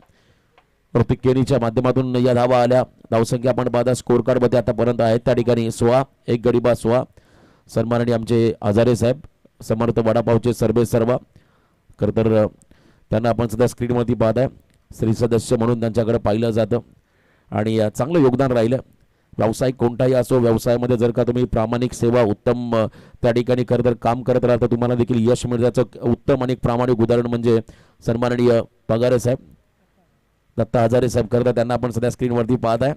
ऋतिक केनीच्या माध्यमातून या धावा आल्या. धावसंख्या आपण पाहता स्कोर कार्ड मध्ये आतापर्यंत आहेत त्या ठिकाणी 16, एक गडी बाद 16. सन्माननीय आमचे हजारे साहेब, समर्थ वडापावचे सर्वे सर्व खरं तर त्यांना आपण सध्या स्क्रीनवरती पाहताय. श्री सदस्य म्हणून त्यांच्याकडे पाहिलं जातं आणि चांगलं योगदान राहिलं. व्यवसाय कोणताही असो, व्यवसायामध्ये जर का तुम्ही प्रामाणिक सेवा उत्तम त्या ठिकाणी खरं तर काम करत राहता, तुम्हाला देखील यश मिळण्याचं उत्तम आणि प्रामाणिक उदाहरण म्हणजे सन्माननीय पगारे साहेब, दत्ता हजारे साहेब करता. त्यांना आपण सध्या स्क्रीनवरती पाहत आहे.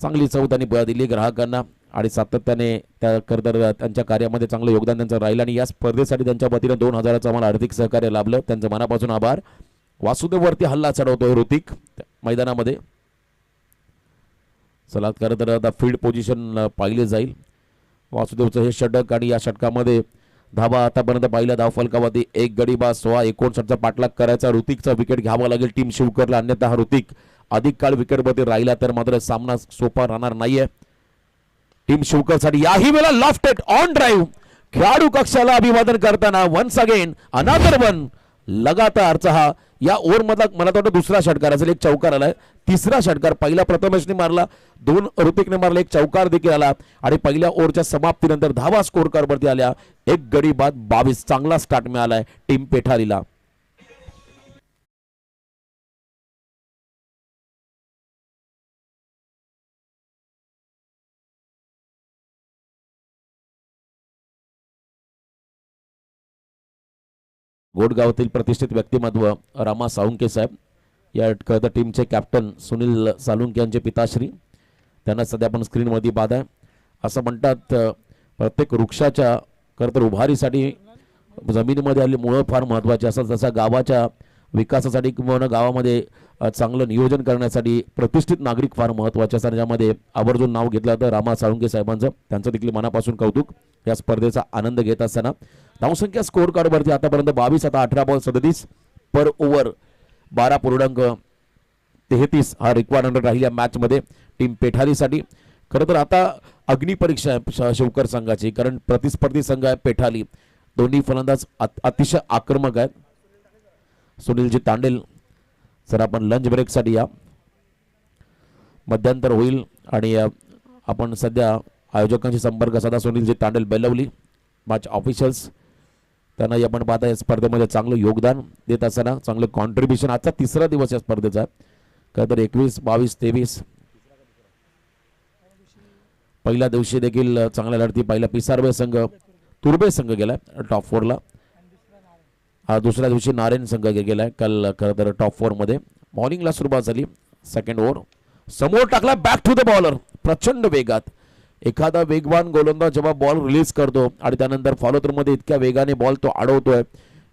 चांगली चव त्यांनी दिली ग्राहकांना आणि सातत्याने त्या खरं तर त्यांच्या कार्यामध्ये चांगलं योगदान त्यांचं राहिलं आणि या स्पर्धेसाठी त्यांच्या वतीनं 2000चं आम्हाला आर्थिक सहकार्य लाभलं. त्यांचं मनापासून आभार. वासुदेववरती हल्ला चढवतोय ऋतिक मैदानामध्ये. चला खरं तर आता फील्ड पोझिशन पाहिले जाईल. वासुदेवचं हे षटक आणि या षटकामध्ये धावा आतापर्यंत पाहिलं धावफलकावरती 1 गडी बाद 16. 59चा पाठलाग करायचा. ऋतिकचा विकेट घ्यावा लागेल टीम शिवकरला, अन्यथा हा ऋतिक अधिक काळ विकेटवरती राहिला तर मात्र सामना सोपा राहणार नाहीये टीम शिवकरसाठी. याही वेळेला लॉफ्टेड ऑन ड्राईव्ह, खेळाडू कक्षाला अभिवादन करताना वन्स अगेन अनादर वन लगातारचा हा या ओव्हर मधला मला वाटतं दुसरा षटकार असेल. एक चौकार आलाय, तिसरा षटकार. पहिला प्रथमेशने मारला, 2 ऋतिकने मारला, एक चौकार देखील आला आणि पहिल्या ओव्हरच्या समाप्तीनंतर धावा स्कोर कार्डवरती आल्या 1 गडी बाद 22. चांगला स्टार्ट मिळालाय टीम पेठारीला. गोडगावातील प्रतिष्ठित व्यक्तिमत्व रामा साळुंके साहेब, या टीमचे कॅप्टन सुनील साळुंके यांचे पिताश्री, त्यांना सध्या आपण स्क्रीनवरती पाहताय. असं म्हणतात प्रत्येक वृक्षाच्या खरं तर उभारीसाठी जमिनीमध्ये आली मुळं फार महत्त्वाची असतात. जसा गावाच्या विकासासाठी किंवा गावामध्ये चांगलं नियोजन करण्यासाठी प्रतिष्ठित नागरिक फार महत्त्वाचे असतात, ज्यामध्ये आवर्जून नाव घेतलं तर रामा साळुंके साहेबांचं. त्यांचं देखील मनापासून कौतुक. या स्पर्धेचा आनंद घेत असताना धावसंख्या स्कोर कार्डवरती आतापर्यंत 22. आता 18 बॉल 37 पर ओव्हर 12.33 हा रिक्वायर्ड राहिल्या मॅचमध्ये टीम पेठारीसाठी. खरं तर आता अग्निपरीक्षा आहे शिवकर संघाची, कारण प्रतिस्पर्धी संघ आहे पेठाली. दोन्ही फलंदाज अतिशय आक्रमक आहेत. सुनीलजी तांडेल, सर आपण लंच ब्रेकसाठी या, मध्यंतर होईल आणि आपण सध्या आयोजकांशी संपर्क साधा. सुनीलजी तांडेल बेलवली मॅच ऑफिशियल्स, त्यांना आपण पाहता या स्पर्धेमध्ये चांगलं योगदान देत असताना चांगलं कॉन्ट्रीब्युशन. आजचा 3रा दिवस या स्पर्धेचा, खरं तर 21, 22, 23 पहिल्या दिवशी देखील चांगल्या लढती पाहिल्या. पिसारवे संघ तुर्बे संघ गेलाय टॉप 4ला. दुसऱ्या दिवशी नारायण संघ गेलाय काल खरं तर टॉप 4 मध्ये. मॉर्निंगला सुरुवात झाली. सेकंड ओव्हर समोर टाकला, बॅक टू द बॉलर प्रचंड वेगात. एखादा वेगवान गोलंदाज जेव्हा बॉल रिलीज करतो आणि त्यानंतर फॉलो थ्रू मध्ये इतक्या वेगाने बॉल तो अडवतोय,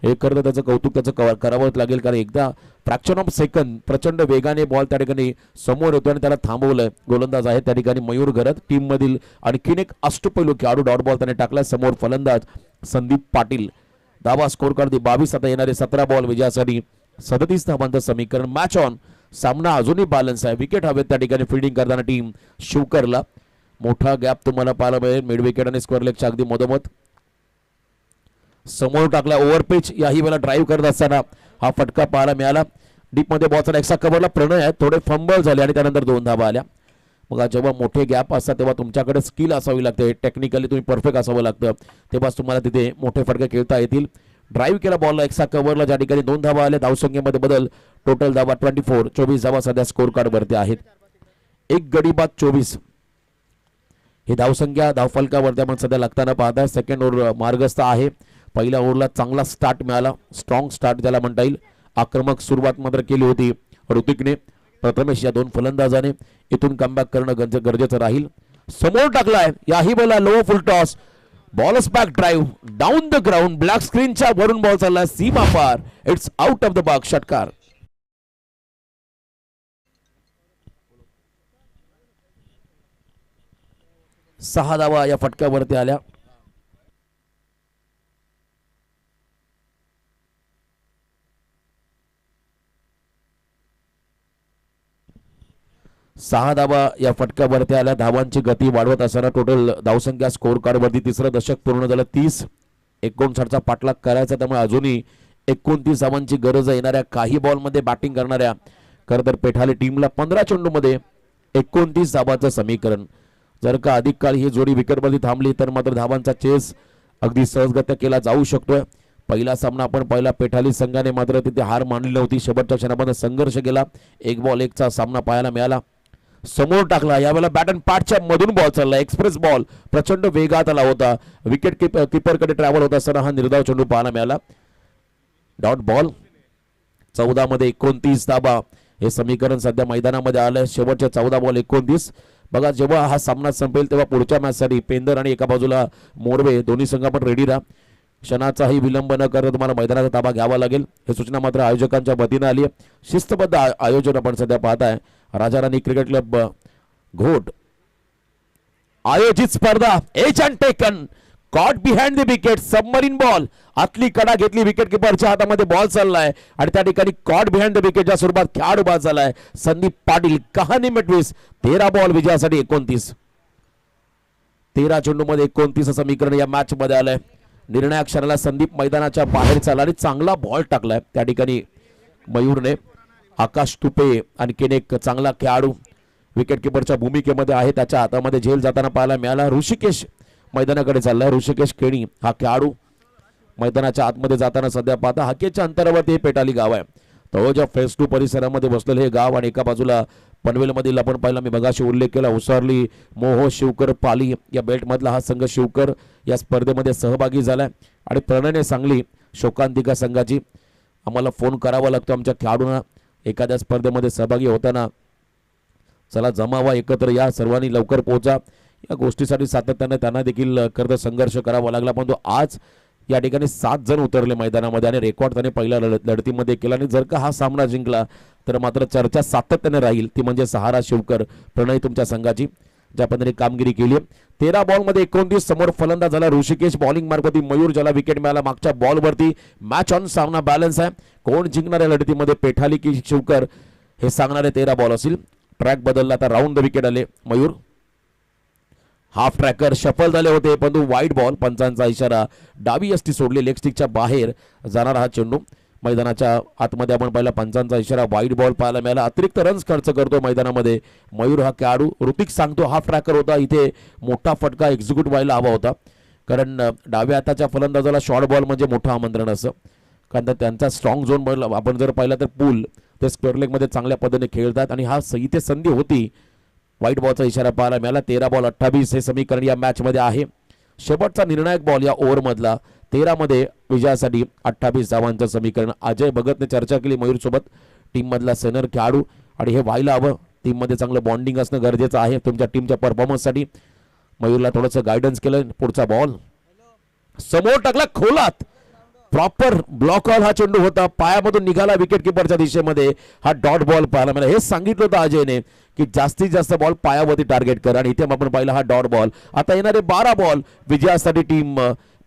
हे करतं त्याचं कौतुक त्याचं करावंच लागेल. कारण एकदा फ्रॅक्शन ऑफ सेकंद प्रचंड वेगाने बॉल त्या ठिकाणी समोर येतो आणि त्याला थांबवलंय गोलंदाज आहे त्या ठिकाणी मयूर घरत. टीम मधील आणखीन एक अष्टपैलू खेळाडू डॉट बॉल त्याने टाकला. समोर फलंदाज संदीप पाटील. धावा स्कोर करते 22. आता येणारे 17 बॉल विजयासाठी 37 धावांचं समीकरण. Match on. सामना अजूनही बॅलन्स आहे. विकेट हवेत त्या ठिकाणी फिल्डिंग करताना टीम शिवकरला. मोठा गॅप तुम्हाला पाहायला मिळेल मिड विकेट आणि स्क्वेअर लेगच्या अगदी मधोमध. समोर टाकला ओव्हर पिच. याही वेळेला ड्राईव्ह करत असताना हा फटका पाहायला मिळाला. डीप मध्ये बॉलचा एक्स्ट्रा कव्हरला प्रणय आहे. थोडे फंबल झाले आणि त्यानंतर 2 धावा आल्या. मग जेव्हा मोठे गॅप असतात तेव्हा तुमच्याकडे स्किल असावी लागते, टेक्निकली तुम्ही परफेक्ट असावं लागतं, तेव्हाच तुम्हाला तिथे मोठे फटके खेळता येतील. ड्राईव्ह केला बॉलला एक्स्ट्रा कव्हरला, ज्या ठिकाणी 2 धावा आल्या. धावसंख्येमध्ये बदल. टोटल धावा 24. 24 धावा सध्या स्कोर कार्ड वरती आहेत. 1 गडी बाद 24 ही धावसंख्या धावफलकावरती आपण सध्या लागताना पाहताय. सेकंड ओव्हर मार्गस्थ आहे. पहिल्या ओव्हरला चांगला स्टार्ट मिळाला, स्ट्रॉंग स्टार्ट ज्याला म्हणता येईल. आक्रमक सुरुवात मात्र केली होती ऋतिकने. प्रथमेश या 2 फलंदाजाने इथून कमबॅक करणं गरजेचं राहील. समोर टाकलाय याही बोला लो फुल टॉस. बॉलच back drive down the ground. Black स्क्रीनच्या वरून बॉल चाललाय सीमा पार. It's out of the box. षटकार. 6 धावा या फटक्यावरती आल्या. सहा धावा या फटक्यावरती आल्या. धावांची गती वाढवत असताना टोटल धावसंख्या स्कोर कार्ड वरती 3रं दशक पूर्ण झालं. 30-59चा पाठलाग करायचा, त्यामुळे अजूनही 29 धावांची गरज आहे. येणाऱ्या काही बॉलमध्ये बॅटिंग करणाऱ्या खरं तर पेठाले टीमला 15 चेंडूमध्ये 29 धावांचं समीकरण. जर का अधिक काळ ही जोडी विकेटवरती थांबली तर मात्र धावांचा चेस अगदी सहजगत्या केला जाऊ शकतोय. पहिला सामना आपण पहिला पेठाली संघाने मात्र तिथे हार मानली नव्हती. शेवटच्या क्षणामध्ये संघर्ष केला. 1 बॉल 1चा सामना पाहायला मिळाला. समोर टाकला यावेळेला बॅट अँड पार्टच्या मधून बॉल चालला. एक्सप्रेस बॉल प्रचंड वेगात आला होता. विकेट कीपरकडे ट्रॅव्हल होत असताना हा निर्धाव चेंडू पाहायला मिळाला. Dot ball. 14 मध्ये 29 धाबा हे समीकरण सध्या मैदानामध्ये आलंय. शेवटचे 14 बॉल 29. बघा जेव्हा हा सामना संपेल तेव्हा पुढच्या मॅचसाठी पेंदर आणि एका बाजूला मोरवे दोन्ही संघ पण रेडी राहा. क्षणाचाही विलंब न करता तुम्हाला मैदानाचा ताबा घ्यावा लागेल. हे सूचना मात्र आयोजकांच्या वतीनं आली आहे. शिस्तबद्ध आयोजन आपण सध्या पाहताय. राजा राणी क्रिकेट क्लब घोट आयोजित स्पर्धा. H and taken. Caught behind the wicket. Submarine ball. आतली कडा घेतली. विकेट किपरच्या हातामध्ये बॉल चाललाय आणि त्या ठिकाणी कॉट बिहाइंड द विकेटच्या स्वरूपात खेळाडू बाद झालाय संदीप पाटील. कहाणी मिटवीस. 13 बॉल विजयासाठी 29. 13 चेंडूमध्ये 29 समीकरण या मॅच मध्ये आलंय. निर्णायक क्षणाला संदीप मैदानाच्या बाहेर चालला आणि चांगला बॉल टाकलाय त्या ठिकाणी मयूरने. आकाश तुपे आणखीन एक चांगला खेळाडू विकेट किपरच्या भूमिकेमध्ये आहे. त्याच्या हातामध्ये झेल जाताना पाहायला मिळाला. ऋषिकेश मैदानाकडे चाललाय. ऋषिकेश केणी हा खेळाडू मैदानाच्या आतमध्ये जाताना सध्या पाहता हाकेच्या अंतरावरती हे पेटाली गाव आहे. तळोजा फेज 2 परिसरामध्ये बसलेलं हे गाव आणि एका बाजूला पनवेलमधील आपण पाहिला मी मगाशी उल्लेख केला उसारली मोह शिवकर पाली या बेल्ट मधला हा संघ शिवकर या स्पर्धेमध्ये सहभागी झालाय. आणि प्रणयने सांगली शोकांतिका संघाची. आम्हाला फोन करावा लागतो आमच्या खेळाडूंना एखाद्या स्पर्धेमध्ये सहभागी होताना. चला जमावा, एकत्र या, सर्वांनी लवकर पोहोचा. या गोष्टीसाठी सातत्याने त्यांना देखील खरं संघर्ष करावा लागला. पण आज या ठिकाणी 7 जण उतरले मैदानामध्ये आणि रेकॉर्ड त्याने पहिल्या लढतीमध्ये केला. आणि जर का हा सामना जिंकला तर मात्र चर्चा सातत्याने राहील ती म्हणजे सहारा शिवकर प्रणय तुमच्या संघाची ज्या पद्धतीने कामगिरी केली. 13 बॉलमध्ये 29. समोर फलंदाज झाला ऋषिकेश. बॉलिंग मार्फती मयूर ज्याला विकेट मिळाला मागच्या बॉलवरती. Match on. सामना बॅलन्स आहे. कोण जिंकणाऱ्या लढतीमध्ये पेठाली की शिवकर हे सांगणारे 13 बॉल असतील. ट्रॅक बदलला. आता राऊंड द विकेट आले मयूर. हाफ ट्रॅकर शफल झाले होते परंतु वाईड बॉल. पंचांचा इशारा. डावी यष्टी सोडली. लेग स्टिकच्या बाहेर जाणार हा चेंडू. मैदानाच्या आतमध्ये आपण पाहिला पंचांचा इशारा. वाईड बॉल पाहायला मिळाला. अतिरिक्त रन्स खर्च करतो मैदानामध्ये मयूर हा खेळाडू. ऋतिक सांगतो हाफ ट्रॅकर होता. इथे मोठा फटका एक्झिक्यूट व्हायला हवा होता कारण डाव्या हाताच्या फलंदाजाला शॉर्ट बॉल म्हणजे मोठं आमंत्रण असं. कारण त्यांचा स्ट्रॉंग झोन आपण जर पाहिला तर पूल ते स्क्वेअर लेगमध्ये चांगल्या पद्धतीने खेळतात आणि हा इथे संधी होती. व्हाईट बॉलचा इशारा पाहायला मिळाला. 13 बॉल 28 हे समीकरण या मॅच मध्ये आहे. शेवटचा निर्णायक बॉल या ओव्हर मधला. 13 मध्ये विजयासाठी 28 धावांचं समीकरण. अजय भगतने चर्चा केली मयूर सोबत. टीम मधला सेनर खेळाडू आणि हे व्हायला हवं. टीम मध्ये चांगलं बॉन्डिंग असणं गरजेचं आहे तुमच्या टीमच्या परफॉर्मन्ससाठी. मयूरला थोडंसं गायडन्स केलं. पुढचा बॉल समोर टाकला खोलात, प्रॉपर ब्लॉक ऑल हा चेंडू होता, पायामधून निघाला विकेट किपरच्या दिशेमध्ये. हा डॉट बॉल पाहायला मिळाला. हेच सांगितलं होतं अजयने की जास्तीत जास्त बॉल पायावरती टार्गेट कर, आणि इथे आपण पाहिलं हा डॉट बॉल. आता येणारे 12 बॉल विजयासाठी टीम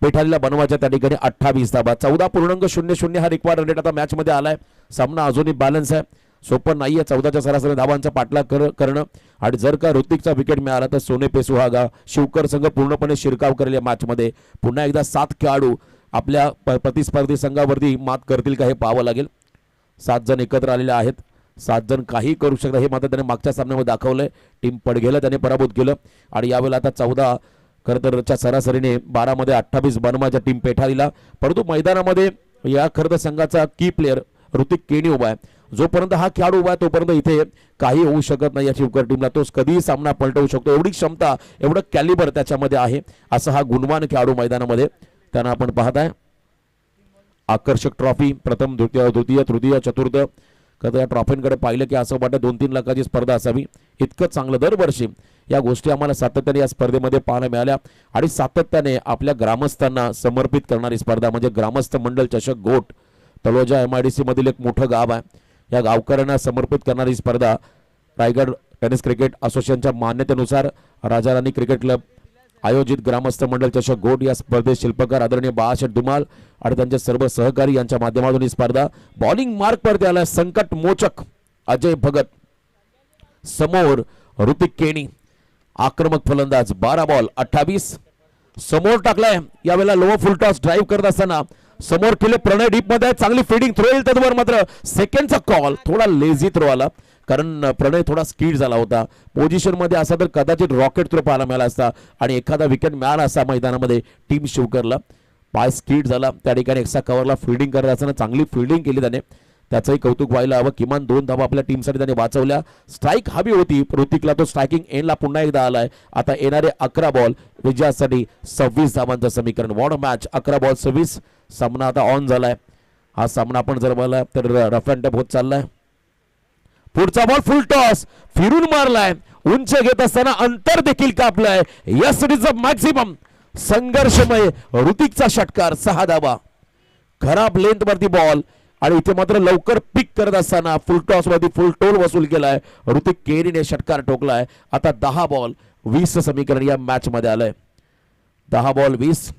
पेठारीला बनवायच्या त्या ठिकाणी 28 धाबा. 14.00 हा रिक्वायर्ड रन रेट आता मॅच मध्ये आलाय. सामना अजूनही बॅलन्स आहे, सोपं नाहीये 14च्या सरासरी धावांचा पाठलाग करणं. आणि जर का ऋतिकचा विकेट मिळाला तर सोनेपे सुहागा शिवकर संघ पूर्णपणे शिरकाव करेल या मॅच मध्ये. पुन्हा एकदा 7 खेळाडू आपल्या प्रतिस्पर्धी संघावरती मात करतील का हे पाहावं लागेल. 7 जण एकत्र आलेले आहेत, 7 जण काही करू शकतात हे मात्र त्याने मागच्या सामन्यामध्ये दाखवलंय. टीम पडघेला त्याने पराभूत केलं, आणि यावेळेला आता 14 खरंतरच्या सरासरीने 12 मध्ये 28 बनवायच्या टीम पेठारीला. परंतु मैदानामध्ये या खरंतर संघाचा की प्लेअर ऋतिक केणी उभा आहे. जोपर्यंत हा खेळाडू उभा आहे तोपर्यंत इथे काही होऊ शकत नाही या शिवकर टीमला. तोच कधीही सामना पलटवू शकतो, एवढी क्षमता, एवढं कॅलिबर त्याच्यामध्ये आहे. असा हा गुणवान खेळाडू मैदानामध्ये त्यांना आपण पाहताय. आकर्षक ट्रॉफी प्रथम, द्वितीय, तृतीय, चतुर्थ. कधी या ट्रॉफींकडे पाहिलं की असं वाटतं 2-3 लाखाची स्पर्धा असावी. इतकं चांगलं दरवर्षी या गोष्टी आम्हाला सातत्याने या स्पर्धेमध्ये पाहायला मिळाल्या, आणि सातत्याने आपल्या ग्रामस्थांना समर्पित करणारी स्पर्धा म्हणजे ग्रामस्थ मंडल चषक गोट. तळोजा MIDC मधील एक मोठं गाव आहे, या गावकऱ्यांना समर्पित करणारी स्पर्धा. रायगड टेनिस क्रिकेट असोसिएशनच्या मान्यतेनुसार राजा राणी क्रिकेट क्लब आयोजित ग्रामस्थ मंडल चषक गोट या स्पर्धेत शिल्पकार आदरणीय बाळाशेठ धुमाल आणि त्यांचे सर्व सहकारी यांच्या माध्यमातून ही स्पर्धा. बॉलिंग मार्क वरती आला संकट मोचक अजय भगत, समोर ऋतिक केणी, आक्रमक फलंदाज. 12 बॉल 28. समोर टाकलाय यावेळेला लो फुल टॉस ड्राईव्ह करत असताना समोर केले प्रणय डीप मध्ये, चांगली फिल्डिंग थ्रो येईल त्यावर, मात्र सेकंडचा कॉल थोडा लेझी थ्रो आला, कारण प्रणय थोडा स्किड झाला होता. पोझिशन मध्ये असा तर कदाचित रॉकेट थ्रो पाहायला मिळाला असता आणि एखादा विकेट मिळाला असता मैदानामध्ये टीम शिवकरला. पाय स्किड झाला त्या ठिकाणी. एक्स्ट्रा कव्हरला फिल्डिंग करत असताना चांगली फिल्डिंग केली त्याने, त्याचंही कौतुक व्हायला हवं. किमान 2 धावा आपल्या टीमसाठी त्याने वाचवल्या. स्ट्राईक हवी होती ऋतिकला, तो स्ट्रायकिंग एंडला पुन्हा एकदा आलाय. आता येणारे 11 बॉल विजयासाठी 26 धावांचं समीकरण. Won match 11 ball 26. सामना आता ऑन झालाय. हा सामना आपण जर बघला तर रफ अँड टफ होत चाललाय. पुढचा बॉल फुल टॉस फिरून मारलाय, उंच घेत असताना अंतर देखील कापलाय. Yes, it is a maximum. संघर्षमय ऋतिकचा षटकार, 6 धावा. खराब लेंथ वरती बॉल, आणि इथे मात्र लवकर पिक करत असताना फुल टॉस वरती फुल टोल वसूल केलाय. ऋतिक केरीने षटकार ठोकलाय. आता 10 बॉल 20 समीकरण या मॅच मध्ये आलंय. 10 बॉल 20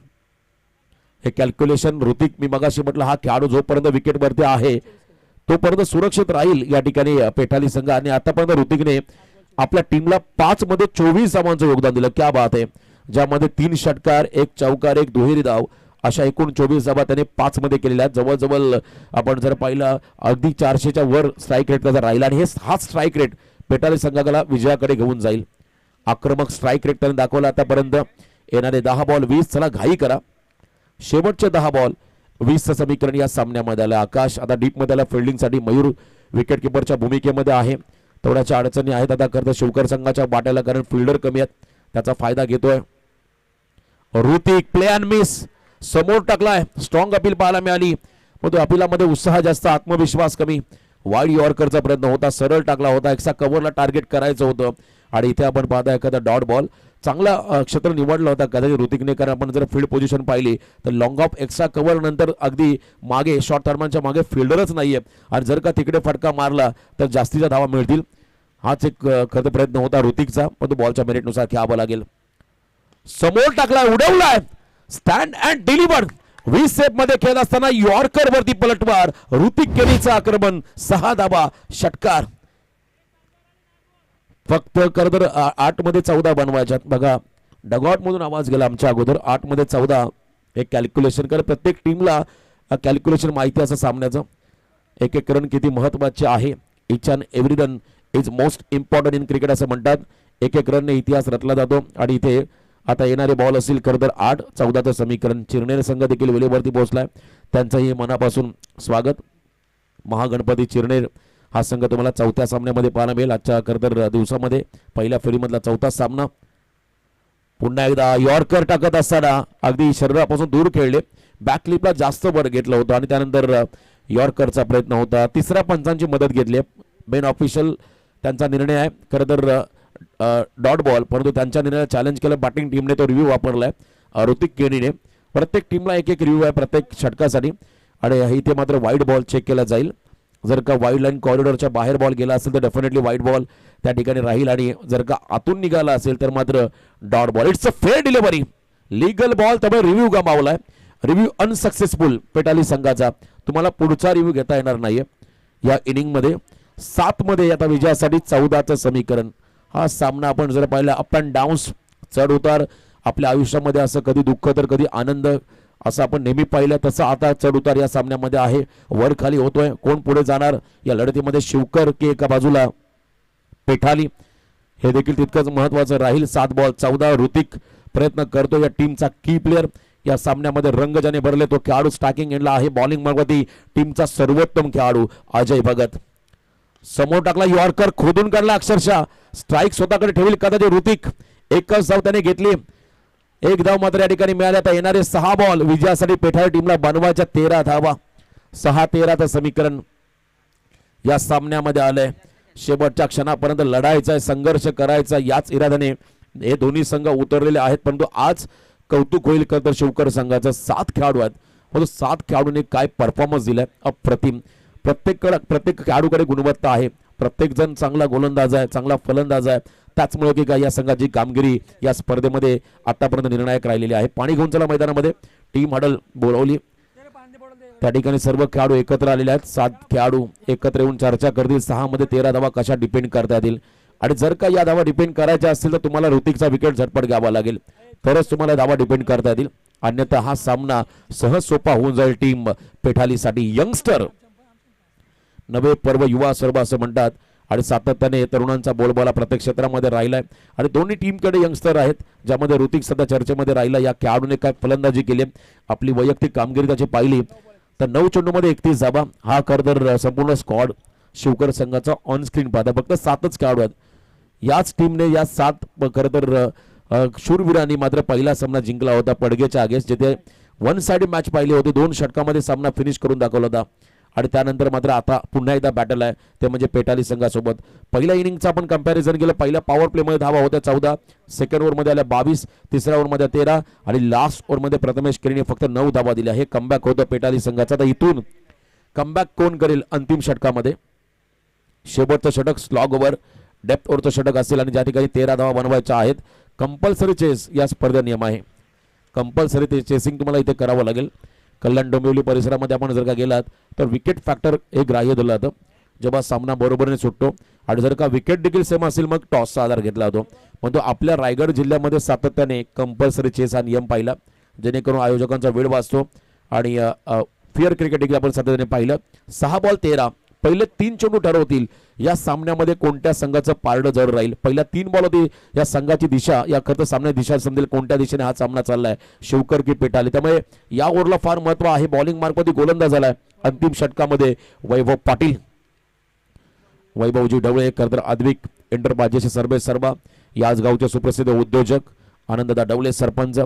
हे कॅल्क्युलेशन. ऋतिक, मी मगाशी म्हटलं, हा खेळाडू जोपर्यंत विकेट वरती आहे तोपर्यंत सुरक्षित राहील या ठिकाणी पेठाली संघ. आणि आतापर्यंत ऋतिकने आपल्या टीमला 5 मध्ये 24 धावांचं योगदान दिलं. क्या बात आहे. ज्यामध्ये 3 षटकार, 1 चौकार, 1 दुहेरी धाव, अशा एकूण 24 धावा त्याने 5 मध्ये केलेल्या आहेत. जवळजवळ आपण जर पाहिलं अगदी 400च्या वर स्ट्राईक रेट त्याचा राहिला, आणि हा स्ट्राईक रेट पेठाली संघाला विजयाकडे घेऊन जाईल. आक्रमक स्ट्राईक रेट त्याने दाखवला आतापर्यंत. येणारे 10 बॉल 20. चला घाई करा, शेवटचे 10 बॉल 20 समीकरण या सामन्यामध्ये आलं. आकाश आता डीप मध्ये आला फिल्डिंगसाठी. मयूर विकेट किपरच्या भूमिकेमध्ये आहे. थोड्याशा अडचणी आहेत आता करता शिवकर संघाच्या बाट्याला, कारण फिल्डर कमी आहेत, त्याचा फायदा घेतोय ऋतिक. प्ले अँड मिस, समोर टाकलाय. स्ट्रॉंग अपील पाहायला मिळाली, पण अपिलामध्ये उत्साह जास्त, आत्मविश्वास कमी. वाईड यॉर्करचा प्रयत्न होता, सरळ टाकला होता, एक्स्ट्रा कव्हरला टार्गेट करायचं होतं. आणि इथे आपण पाहता एखादा डॉट बॉल. चांगला क्षेत्र निवडला होता कदाचित ऋतिकने, कारण आपण जर फील्ड पोझिशन पाहिली तर लॉंग ऑफ एक्स्ट्रा कव्हर नंतर अगदी मागे शॉर्ट थर्मांच्या मागे फिल्डरच नाहीये, आणि जर का तिकडे फटका मारला तर जास्तीच्या धावा मिळतील. हाच एक खरं प्रयत्न होता ऋतिकचा, पण तो बॉलच्या मेरिटनुसार खेळावं लागेल. समोर टाकलाय, उडवलाय, स्टँड अँड डिलिव्हर. 20 सेट मध्ये खेळत असताना यॉर्कर वरती पलटवार. ऋतिक केनीचं आक्रमण, 6 धावा, षटकार. फक्त खरं 8 मध्ये 14 बनवायच्यात. बघा डगआउट मधून आवाज गेला आमच्या अगोदर. 8 मध्ये 14 एक कॅल्क्युलेशन कर. प्रत्येक टीमला कॅल्क्युलेशन माहिती असं सामन्याचं. एक एक रन किती महत्वाचे आहे. Each and every run is most important in cricket असं म्हणतात. एक एक रनने इतिहास रचला जातो. आणि इथे आता येणारे बॉल असतील खरं तर 8. 14चं समीकरण. चिरनेर संघ देखील वेळेवरती पोहोचलाय, त्यांचंही मनापासून स्वागत. महागणपती चिरनेर हा संघ तुम्हाला 4थ्या सामन्यामध्ये पाहायला मिळेल आजच्या खरं तर दिवसामध्ये. पहिल्या फेरीमधला 4था सामना. पुन्हा एकदा यॉर्कर टाकत असताना अगदी शरीरापासून दूर खेळले, बॅकलिपला जास्त वर घेतलं होतं, आणि त्यानंतर यॉर्करचा प्रयत्न होता. 3ऱ्या पंचांची मदत घेतली. मेन ऑफिशियल त्यांचा निर्णय आहे खरं तर डॉट बॉल, परंतु त्यांच्या निर्णयाला चॅलेंज केलं बॅटिंग टीमने, तो रिव्ह्यू वापरलाय ऋतिक केनीने. प्रत्येक टीमला एक रिव्ह्यू आहे प्रत्येक षटकासाठी आणि इथे मात्र वाईड बॉल चेक केला जाईल. जर का वाईड लाईन कॉरिडॉरच्या बाहेर बॉल गेला असेल तर डेफिनेटली वाईड बॉल त्या ठिकाणी राहील आणि जर का आतून निघाला असेल तर मात्र dot ball. It's a fair delivery, legal ball, त्यामुळे रिव्ह्यू गमावलाय. रिव्ह्यू अनसक्सेसफुल पेटाली संघाचा. तुम्हाला पुढचा रिव्ह्यू घेता येणार नाहीये या इनिंगमध्ये. 7 मध्ये आता विजयासाठी 14चं समीकरण. हा सामना आपण जर पाहिला अप अँड डाऊन्स, चढ उतार आपल्या आयुष्यामध्ये, असं कधी दुःख तर कधी आनंद, असं आपण नेहमी पाहिलं तसं आता चढ उतार या सामन्यामध्ये आहे. वर खाली होतोय. कोण पुढे जाणार या लढतीमध्ये, शिवकर की एका बाजूला पेठाली, हे देखील तितकंच महत्वाचं राहील. 7 बॉल 14. ऋतिक प्रयत्न करतो, या टीमचा की प्लेअर या सामन्यामध्ये रंग ज्याने भरले तो खेळाडू स्टॅकिंग एंडला आहे. बॉलिंग मार्गावरती टीमचा सर्वोत्तम खेळाडू अजय भगत. समोर टाकला यॉर्कर, खोदून काढला अक्षरशः. स्ट्राईक स्वतःकडे ठेवली कदाचित ऋतिक. एकच धाव त्याने घेतली. एक धाव मात्र या ठिकाणी मिळाली. आता येणारे 6 बॉल विजयासाठी पेठाळी टीमला बनवायच्या 13 धावा. 6-13चं समीकरण या सामन्यामध्ये आलंय. शेवटच्या क्षणापर्यंत लढायचा, संघर्ष करायचा याच इराद्याने हे दोन्ही संघ उतरलेले आहेत. परंतु आज कौतुक होईल तर शिवकर संघाचं 7 खेळाडू आहेत, परंतु 7 खेळाडूंनी काय परफॉर्मन्स दिलाय अप्रतिम. प्रत्येक खेळाडूकडे गुणवत्ता आहे. प्रत्येक जण चांगला गोलंदाज आहे, चांगला फलंदाज आहे. त्याचमुळे की काय या संघाची कामगिरी या स्पर्धेमध्ये आतापर्यंत निर्णायक राहिलेली आहे. पाणी घेऊन चला मैदानामध्ये. टीम हडल बोलवली, त्या ठिकाणी सर्व खेळाडू एकत्र आलेले आहेत. 7 खेळाडू एकत्र येऊन चर्चा करतील 6 मध्ये 13 धावा कशा डिपेंड करता येतील. आणि जर का या धावा डिपेंड करायच्या असतील तर तुम्हाला ऋतिकचा विकेट झटपट घ्यावा लागेल, तरच तुम्हाला धावा डिपेंड करता येतील. अन्यथा हा सामना सहज सोपा होऊन जाईल टीम पेठालीसाठी. यंगस्टर नवे पर्व युवा सर्व असं म्हणतात आणि सातत्याने तरुणांचा बोलबाला प्रत्येक क्षेत्रामध्ये राहिलाय आणि दोन्ही टीमकडे यंगस्टर आहेत, ज्यामध्ये ऋतिक सध्या चर्चेमध्ये राहिला. या खेळाडूने काय फलंदाजी केली, आपली वैयक्तिक कामगिरी त्याची पाहिली तर 9 चेंडूमध्ये 31 धावा. हा खरं संपूर्ण स्क्वॉड शिवकर संघाचा ऑन स्क्रीन पाहता फक्त 7च खेळाडू आहेत. याच टीमने या 7 खरं तर शूरवीरांनी मात्र पहिला सामना जिंकला होता पडगेच्या अगेन्स्ट, जिथे 1 साइड मॅच पाहिली होती. 2 षटकामध्ये सामना फिनिश करून दाखवला होता आणि त्यानंतर मात्र आता पुन्हा एकदा बॅटल आहे, ते म्हणजे पेटाली संघासोबत. पहिल्या इनिंगचा आपण कंपॅरिझन केलं, पहिल्या पॉवर प्लेमध्ये धावा होत्या 14, सेकंड ओव्हरमध्ये आल्या 22, तिसऱ्या ओव्हरमध्ये 13 आणि लास्ट ओव्हरमध्ये प्रथमेश केरीने फक्त 9 धावा दिल्या. हे कमबॅक होतं पेटाली संघाचा. तर इथून कमबॅक कोण करेल अंतिम षटकामध्ये? शेवटचं षटक स्लॉग ओव्हर डेप्थ ओव्हरचं षटक असेल आणि ज्या ठिकाणी 13 धावा बनवायच्या आहेत. कंपल्सरी चेस या स्पर्धेचा नियम आहे. कंपल्सरी चेसिंग तुम्हाला इथे करावं लागेल. कल्याण डोंबिवली परिसरामध्ये आपण जर का गेलात तर विकेट फॅक्टर हे ग्राह्य धरलं जातं जेव्हा सामना बरोबरीने सुटतो आणि जर का विकेट देखील सेम असेल मग टॉसचा आधार घेतला जातो. पण तो आपल्या रायगड जिल्ह्यामध्ये सातत्याने कंपल्सरी चेस हा नियम पाहिला, जेणेकरून आयोजकांचा वेळ वाचतो आणि फेअर क्रिकेट देखील आपण सातत्याने पाहिलं. 6 बॉल 13, पहिले 3 चेंडू ठरवतील या सामन्यामध्ये कोणत्या संघाचं पारडं जड राहील. पहिल्या 3 बॉल होती या संघाची दिशा, या खरं सामन्याची दिशा समजेल कोणत्या दिशेने हा सामना चाललाय, शिवकर की पेटाली. त्यामुळे या ओव्हरला फार महत्व आहे. बॉलिंग मार्फत गोलंदाज झालाय अंतिम षटकामध्ये वैभव पाटील, वैभवजी ढवळे, खरं आद्विक एंटरप्राइजेसचे सर्वे सर्वा, याच गावचे सुप्रसिद्ध उद्योजक आनंददा ढवळे सरपंच.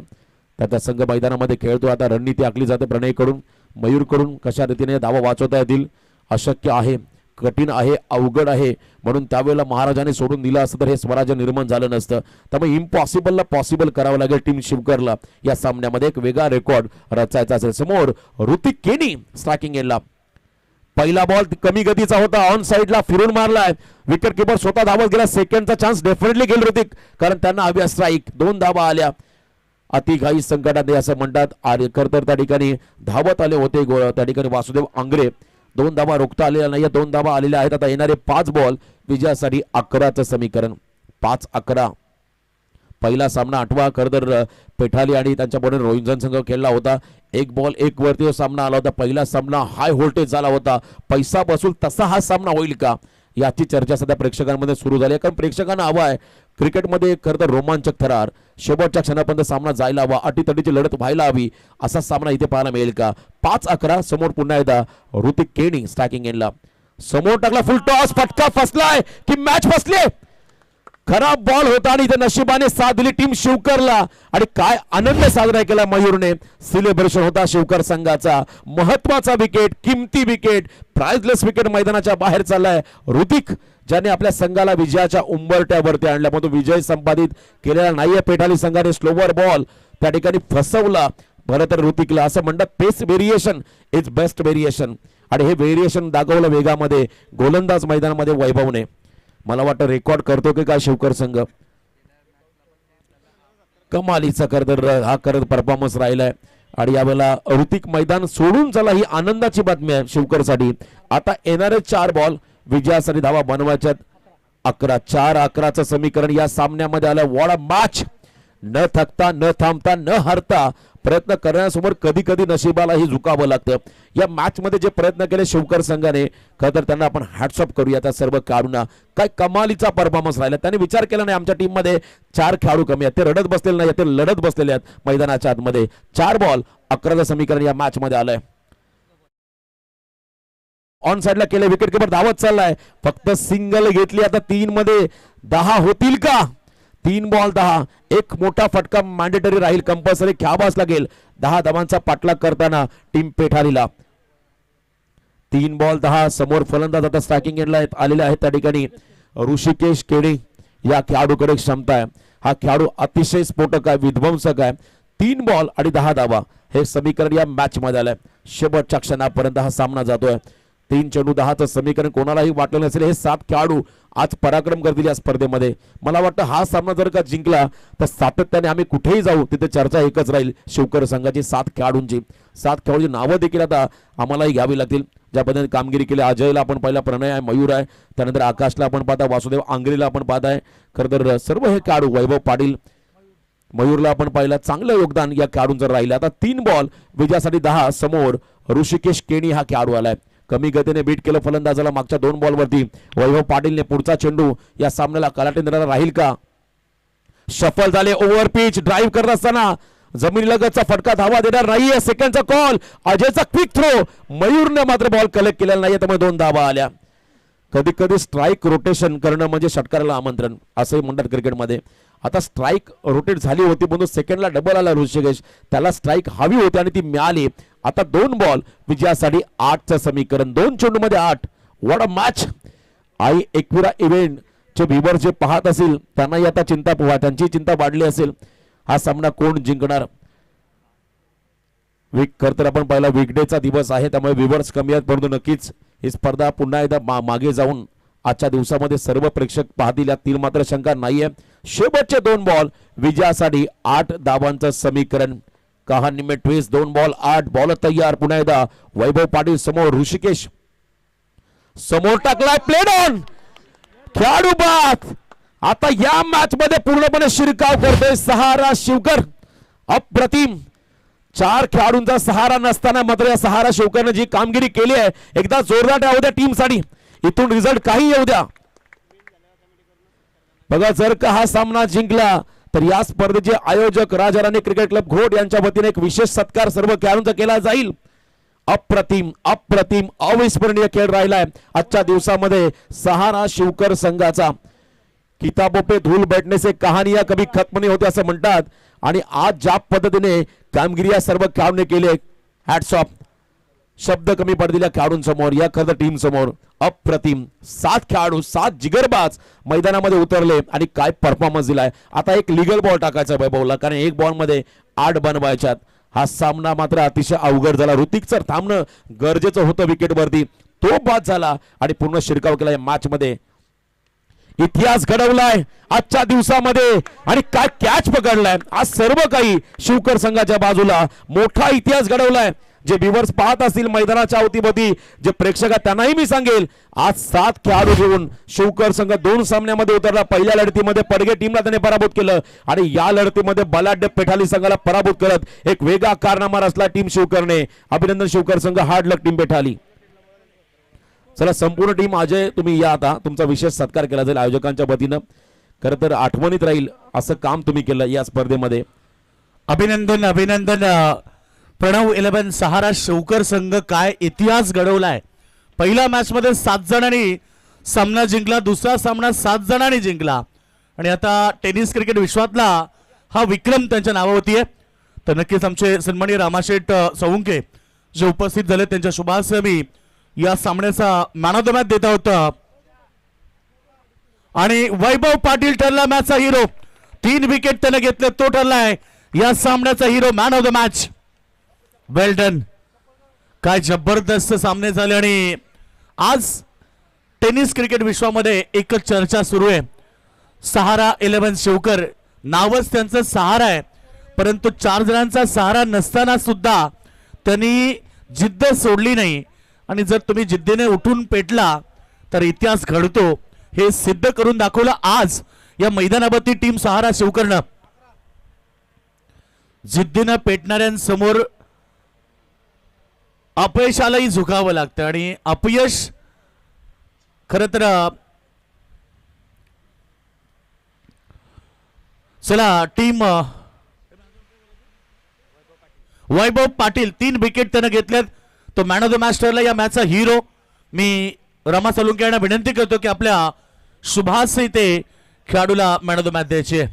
त्याचा संघ मैदानामध्ये खेळतो. आता रणनीती आखली जाते प्रणयकडून, मयूरकडून. कशा रीतीने धावा वाचवता येतील अशक्य आहे, कठीण आहे, अवघड आहे. म्हणून त्यावेळेला महाराजांनी सोडून दिलं असतं तर हे स्वराज्य निर्माण झालं नसतं. त्यामुळे इम्पॉसिबलला पॉसिबल करावं लागेल टीम शिवकरला या सामन्यामध्ये. एक वेगळा रेकॉर्ड रचायचा असेल. समोर ऋतिक केनी स्ट्रायकिंग एंडला. पहिला बॉल कमी गतीचा होता, ऑन साइडला फिरून मारलाय. विकेट किपर स्वतः धावत गेला. सेकंडचा चान्स डेफिनेटली घेईल ऋतिक, कारण त्यांना हव्या स्ट्राईक. 2 धावा आल्या. अतिघाई संकटात असं म्हणतात. आणि खरं त्या ठिकाणी धावत आले होते त्या ठिकाणी वासुदेव आंग्रे. 2 धावा रोखता आलेल्या नाही, 2 धावा आलेल्या आहेत. आता येणारे 5 बॉल विजयासाठी 11चं समीकरण. 5-11 पहिला सामना 8वा खरं तर पेठाली आणि त्यांच्या बरोबर रोहिंजन संघ खेळला होता. 1 बॉल 1 वरती सामना आला होता. पहिला सामना हाय व्होल्टेज झाला होता. पैसा बसूल तसा हा सामना होईल का याची चर्चा सध्या प्रेक्षकांमध्ये सुरू झाली आहे. कारण प्रेक्षकांना हवा आहे क्रिकेटमध्ये खरं तर रोमांचक थरार, शेवटच्या क्षणापर्यंत सामना जायला हवा, अटीतटीची लढत व्हायला हवी. असा सामना इथे पाहायला मिळेल का? 5-11 समोर पुन्हा एकदा ऋतिक केनी स्ट्रायकिंग एंडला. समोर टाकला फुल टॉस, फटका फसलाय की मॅच फसली. खराब बॉल होता आणि इथे नशिबाने साथ दिली टीम शिवकरला आणि काय आनंद साजरा केला मयूरने. सेलिब्रेशन होता शिवकर संघाचा. महत्वाचा विकेट, किमती विकेट, प्राइजलेस विकेट मैदानाच्या बाहेर चाललाय. ऋतिक ज्याने आपल्या संघाला विजयाच्या उंबरट्यावरती आणल्या, पण तो विजय संपादित केलेला नाहीये. पेठाली संघाने स्लोवर बॉल त्या ठिकाणी फसवला. बरं तर ऋतिकला असं म्हणतात पेस व्हेरिएशन इज बेस्ट व्हेरिएशन, आणि हे व्हेरिएशन दाखवलं वेगामध्ये गोलंदाज मैदानामध्ये वैभवने. मला वाटतं रेकॉर्ड करतो की काय शिवकर संघ. कमालीचा हा करत परफॉर्मन्स राहिलाय आणि यावेळेला ऋतिक मैदान सोडून चला, ही आनंदाची बातमी आहे शिवकरसाठी. आता येणारे 4 बॉल विजयासाठी धावा बनवायच्यात. 11 4-11चं समीकरण या सामन्यामध्ये आलं. What a match. न थकता, न थांबता, न हरता प्रयत्न करण्यासमोर कधी कधी नशिबालाही झुकावं लागतं. या मॅच मध्ये जे प्रयत्न केले शिवकर संघाने, खरं तर त्यांना आपण हॅट्सअप करूया. त्या सर्व खेळाडूंना काय कमालीचा परफॉर्मन्स राहिला. त्यांनी विचार केला नाही आमच्या टीम मध्ये 4 खेळाडू कमी आहेत, ते रडत बसलेले नाही, ते लढत बसलेले आहेत मैदानाच्या आतमध्ये. 4 बॉल 11चं समीकरण या मॅच मध्ये आलंय. ऑन साइडला केले, विकेट किपर धावत चाललाय. फक्त सिंगल घेतली. आता 3 मध्ये 10 होतील का? 3 बॉल 10. एक मोठा फटका मॅन्डेटरी राहील, कंपल्सरी खेळावाच लागेल. 10 धावांचा पाठलाग करताना टीम पेठालीला. 3 बॉल 10. समोर फलंदाज आता स्ट्रायकिंग एंडला आलेले आहेत. त्या ठिकाणी ऋषिकेश केडी या खेळाडूकडे क्षमता आहे. हा खेळाडू अतिशय स्फोटक आहे, विध्वंसक आहे. 3 बॉल आणि 10 धावा हे समीकरण या मॅच मध्ये आलंय. शेवटच्या क्षणापर्यंत हा सामना जातोय. 3 चेंडू 10चं समीकरण कोणालाही वाटलं नसेल. हे 7 खेळाडू आज पराक्रम करतील या स्पर्धेमध्ये. मला वाटतं हा सामना जर का जिंकला तर सातत्याने आम्ही कुठेही जाऊ तिथे चर्चा एकच राहील शिवकर संघाची. 7 खेळाडूंची 7 खेळाडूंची नावं देखील आता आम्हालाही घ्यावी लागतील. ज्या पद्धतीने कामगिरी केली. अजयला आपण पाहिला, प्रणय आहे, मयूर आहे, त्यानंतर आकाशला आपण पाहता, वासुदेव आंग्रेला आपण पाहताय. खरं तर सर्व हे खेळाडू, वैभव पाटील, मयूरला आपण पाहिलं, चांगलं योगदान या खेळाडूंचं राहिलं. आता 3 बॉल विजयासाठी 10. समोर ऋषिकेश केणी हा खेळाडू आलाय. कमी गतीने बीट केलं फलंदाजाला मागच्या 2 बॉलवरती. वैभव पाटीलने पुढचा चेंडू या सामन्याला कलाटे देणारा राहील का? शफल झाले. ओव्हर पिच ड्राईव्ह करत असताना जमिनीलगतचा फटका धावा देणार नाहीये. सेकंडचा कॉल. अजयचा क्विक थ्रो. मयूरने मात्र बॉल कलेक्ट केलेला नाहीये, त्यामुळे 2 धावा आल्या. कधी कधी स्ट्राईक रोटेशन करणं म्हणजे षटकाराला आमंत्रण असंही म्हणतात क्रिकेटमध्ये. आता स्ट्राईक रोटेट झाली होती, पण सेकंडला डबल आला ऋषिकेश. त्याला स्ट्राईक हवी होती आणि ती मिळाली. आता 2 बॉल विजयासाठी 8चं समीकरण. 2 चेंडू मध्ये 8. What a match. I Ekvira event चे व्ह्यूअर जे पाहत असेल त्यांनाही आता चिंता पोहा, त्यांची चिंता वाढली असेल. हा सामना कोण जिंकणार? खरं तर आपण पाहिला वीकडेचा दिवस आहे, त्यामुळे व्ह्यूअर्स कमी आहेत, परंतु नक्कीच ही स्पर्धा पुन्हा एकदा मागे जाऊन आजच्या दिवसामध्ये सर्व प्रेक्षक पाहतील यातील मात्र शंका नाहीये. शेवटचे 2 बॉल विजयासाठी 8 धावांचं समीकरण. कहाणी में ट्विस्ट. 2 बॉल 8. बॉल तयार. पुन्हा एकदा वैभव पाटील समोर. ऋषिकेश समोर टाकलाय. Played on. खेळाडू बाद. आता या मॅच मध्ये पूर्णपणे शिरकाव करतोय सहारा शिवकर. अप्रतिम. 4 खेळाडूंचा सहारा नसताना मात्र या सहारा शिवकरने जी कामगिरी केली आहे, एकदा जोरदार येऊ द्या टीमसाठी. इथून रिझल्ट काही येऊ द्या. बघा, जर का हा सामना जिंकला तर या स्पर्धेचे आयोजक राजा राणी क्रिकेट क्लब घोट यांच्या वतीने एक विशेष सत्कार सर्व खेळाडूंचा केला जाईल. अप्रतिम अप्रतिम अविस्मरणीय खेळ राहिलाय आजच्या दिवसामध्ये सहारा शिवकर संघाचा. किताबों पे धूल बैठने से कहानियां कभी खत्म नहीं होती असं म्हणतात, आणि आज ज्या पद्धतीने कामगिरी या सर्व खेळाडूंनी केली, हॅट्स ऑफ. शब्द कमी पडतील या खेळाडूंसमोर, या खरं टीम समोर. अप्रतिम. 7 खेळाडू, 7 जिगरबाज मैदानामध्ये उतरले आणि काय परफॉर्मन्स दिलाय. आता एक लीगल बॉल टाकायचा वैभवला, कारण 1 बॉल मध्ये 8 बनवायच्यात. हा सामना मात्र अतिशय अवघड झाला. ऋतिकचं थांबणं गरजेचं होतं विकेटवरती, तो बाद झाला आणि पूर्ण शिरकाव केला या मॅच मध्ये. इतिहास घडवलाय आजच्या दिवसामध्ये आणि काय कॅच पकडलाय. आज सर्व काही शिवकर संघाच्या बाजूला मोठा इतिहास घडवलाय. जे व्ह्यूअर्स पाहत असतील मैदानाच्या अवतीभोवती, जे प्रेक्षक त्यांनाही मी सांगेल, आज 7 खेळाडू घेऊन शिवकर संघ 2 सामन्यामध्ये उतरला. पहिल्या लढतीमध्ये पडगे टीमला त्याने पराभूत केलं आणि या लढतीमध्ये बलाढ्य पेठाली संघाला पराभूत करत एक वेगळा कारनामा रचला टीम शिवकरने. अभिनंदन शिवकर संघ. हार्ड लक टीम पेठाली. चला संपूर्ण टीम, अजय तुम्ही या, आता तुमचा विशेष सत्कार केला जाईल आयोजकांच्या वतीनं. खरं तर आठवणीत राहील असं काम तुम्ही केलं या स्पर्धेमध्ये. अभिनंदन अभिनंदन. प्रणव 11 सहारा शिवकर संघ काय इतिहास घडवलाय. पहिल्या मॅच मध्ये 7 जणांनी सामना जिंकला, दुसरा सामना 7 जणांनी जिंकला आणि आता टेनिस क्रिकेट विश्वातला हा विक्रम त्यांच्या नावावरती आहे. तर नक्कीच आमचे सन्माननीय रामाशेठ सवुंके जे उपस्थित झाले त्यांच्या शुभाशय मी या सामन्याचा मॅन ऑफ द मॅच देता होता. आणि वैभव पाटील ठरला मॅचचा हिरो. 3 विकेट त्याने घेतले, तो ठरलाय या सामन्याचा hero, man of the match. Well done. काय जबरदस्त सामने झाले. आणि आज टेनिस क्रिकेट विश्वामध्ये एकच चर्चा सुरू आहे. सहारा 11 शिवकर नावच त्यांचं सहारा आहे, परंतु 4 जणांचा सहारा नसताना सुद्धा त्यांनी जिद्द सोडली नाही. आणि जर तुम्ही जिद्दीने उठून पेटला तर इतिहास घडतो, हे सिद्ध करून दाखवलं आज या मैदानावरती टीम सहारा शिवकरनं. जिद्दीनं पेटणाऱ्यांसमोर अपयशालाही झुकावं लागतं आणि अपयश खरं तर चला टीम वैभव पाटील 3 विकेट त्यानं घेतल्यात, तो मॅन ऑफ द मॅच ठरला या मॅचचा हिरो. मी रमा सलुंके यांना विनंती करतो की आपल्या शुभास इथे खेळाडूला मॅन ऑफ द मॅच द्यायची आहे.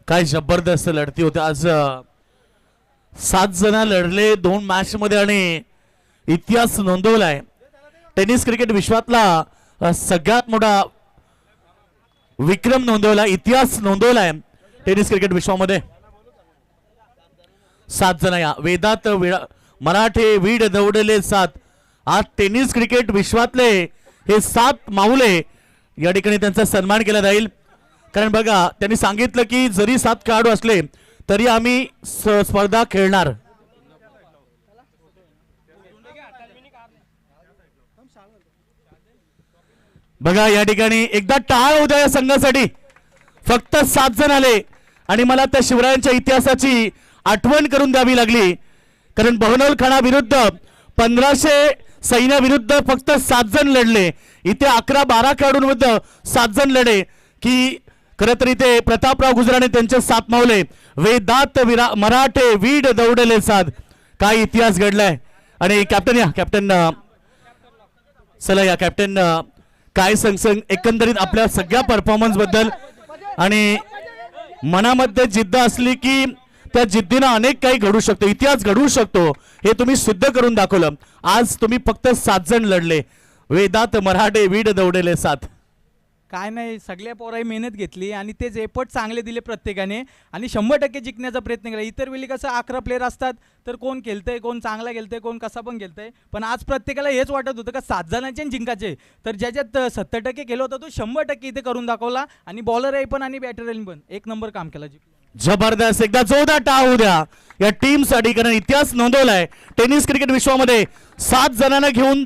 काय जबरदस्त लढती होती आज. 7 जण लढले 2 मॅच मध्ये आणि इतिहास नोंदवलाय. टेनिस क्रिकेट विश्वातला सगळ्यात मोठा विक्रम नोंदवला, इतिहास नोंदवलाय टेनिस क्रिकेट विश्वामध्ये. 7 जण या वेदात मराठे वीड दौडले 7. आज टेनिस क्रिकेट विश्वातले हे 7 माऊले या ठिकाणी त्यांचा सन्मान केला जाईल. कारण बघा त्यांनी सांगितलं की जरी 7 खेळाडू असले तरी आम्ही स्पर्धा खेळणार. बघा या ठिकाणी एकदा टाळ उद्या या संघासाठी. फक्त 7 जण आले आणि मला त्या शिवरायांच्या इतिहासाची आठवण करून द्यावी लागली. कारण बहनौल खाना विरुद्ध 1500 सैन्याविरुद्ध फक्त 7 जण लढले. इथे 11-12 खेळाडूंविरुद्ध 7 जण लढे. की खरं तर इथे प्रतापराव गुजराणे त्यांचे 7 मावले, वेदात मराठे वीड दौडले 7. काय इतिहास घडलाय. आणि कॅप्टन या कॅप्टन चला या कॅप्टन काय संग एकंदरीत आपल्या सगळ्या परफॉर्मन्स बद्दल. आणि मनामध्ये जिद्द असली की त्या जिद्दीनं अनेक काही घडू शकतो, इतिहास घडू शकतो, हे तुम्ही सिद्ध करून दाखवलं. आज तुम्ही फक्त 7 जण लढले, वेदात मराठे वीड दौडले 7. काय नाही, सगळ्या पोराही मेहनत घेतली आणि तेच एफर्ट चांगले दिले प्रत्येकाने आणि 100% जिंकण्याचा प्रयत्न केला. इतर वेळी कसं 11 प्लेयर असतात तर कोण खेळतंय, कोण चांगला खेळतंय, कोण कसा पण खेळतंय, पण आज प्रत्येकाला हेच वाटत होतं का 7 जणांचे जिंकायचे. तर ज्याच्यात 70% केलं होतं तो 100% इथे करून दाखवला आणि बॉलरही पण आणि बॅटरही पण 1 नंबर काम केला. जबरदस्त. एकदा जोरदार टाळ द्या या टीम साठी, कारण इतिहास नोंदवलाय टेनिस क्रिकेट विश्वामध्ये. 7 जणांना घेऊन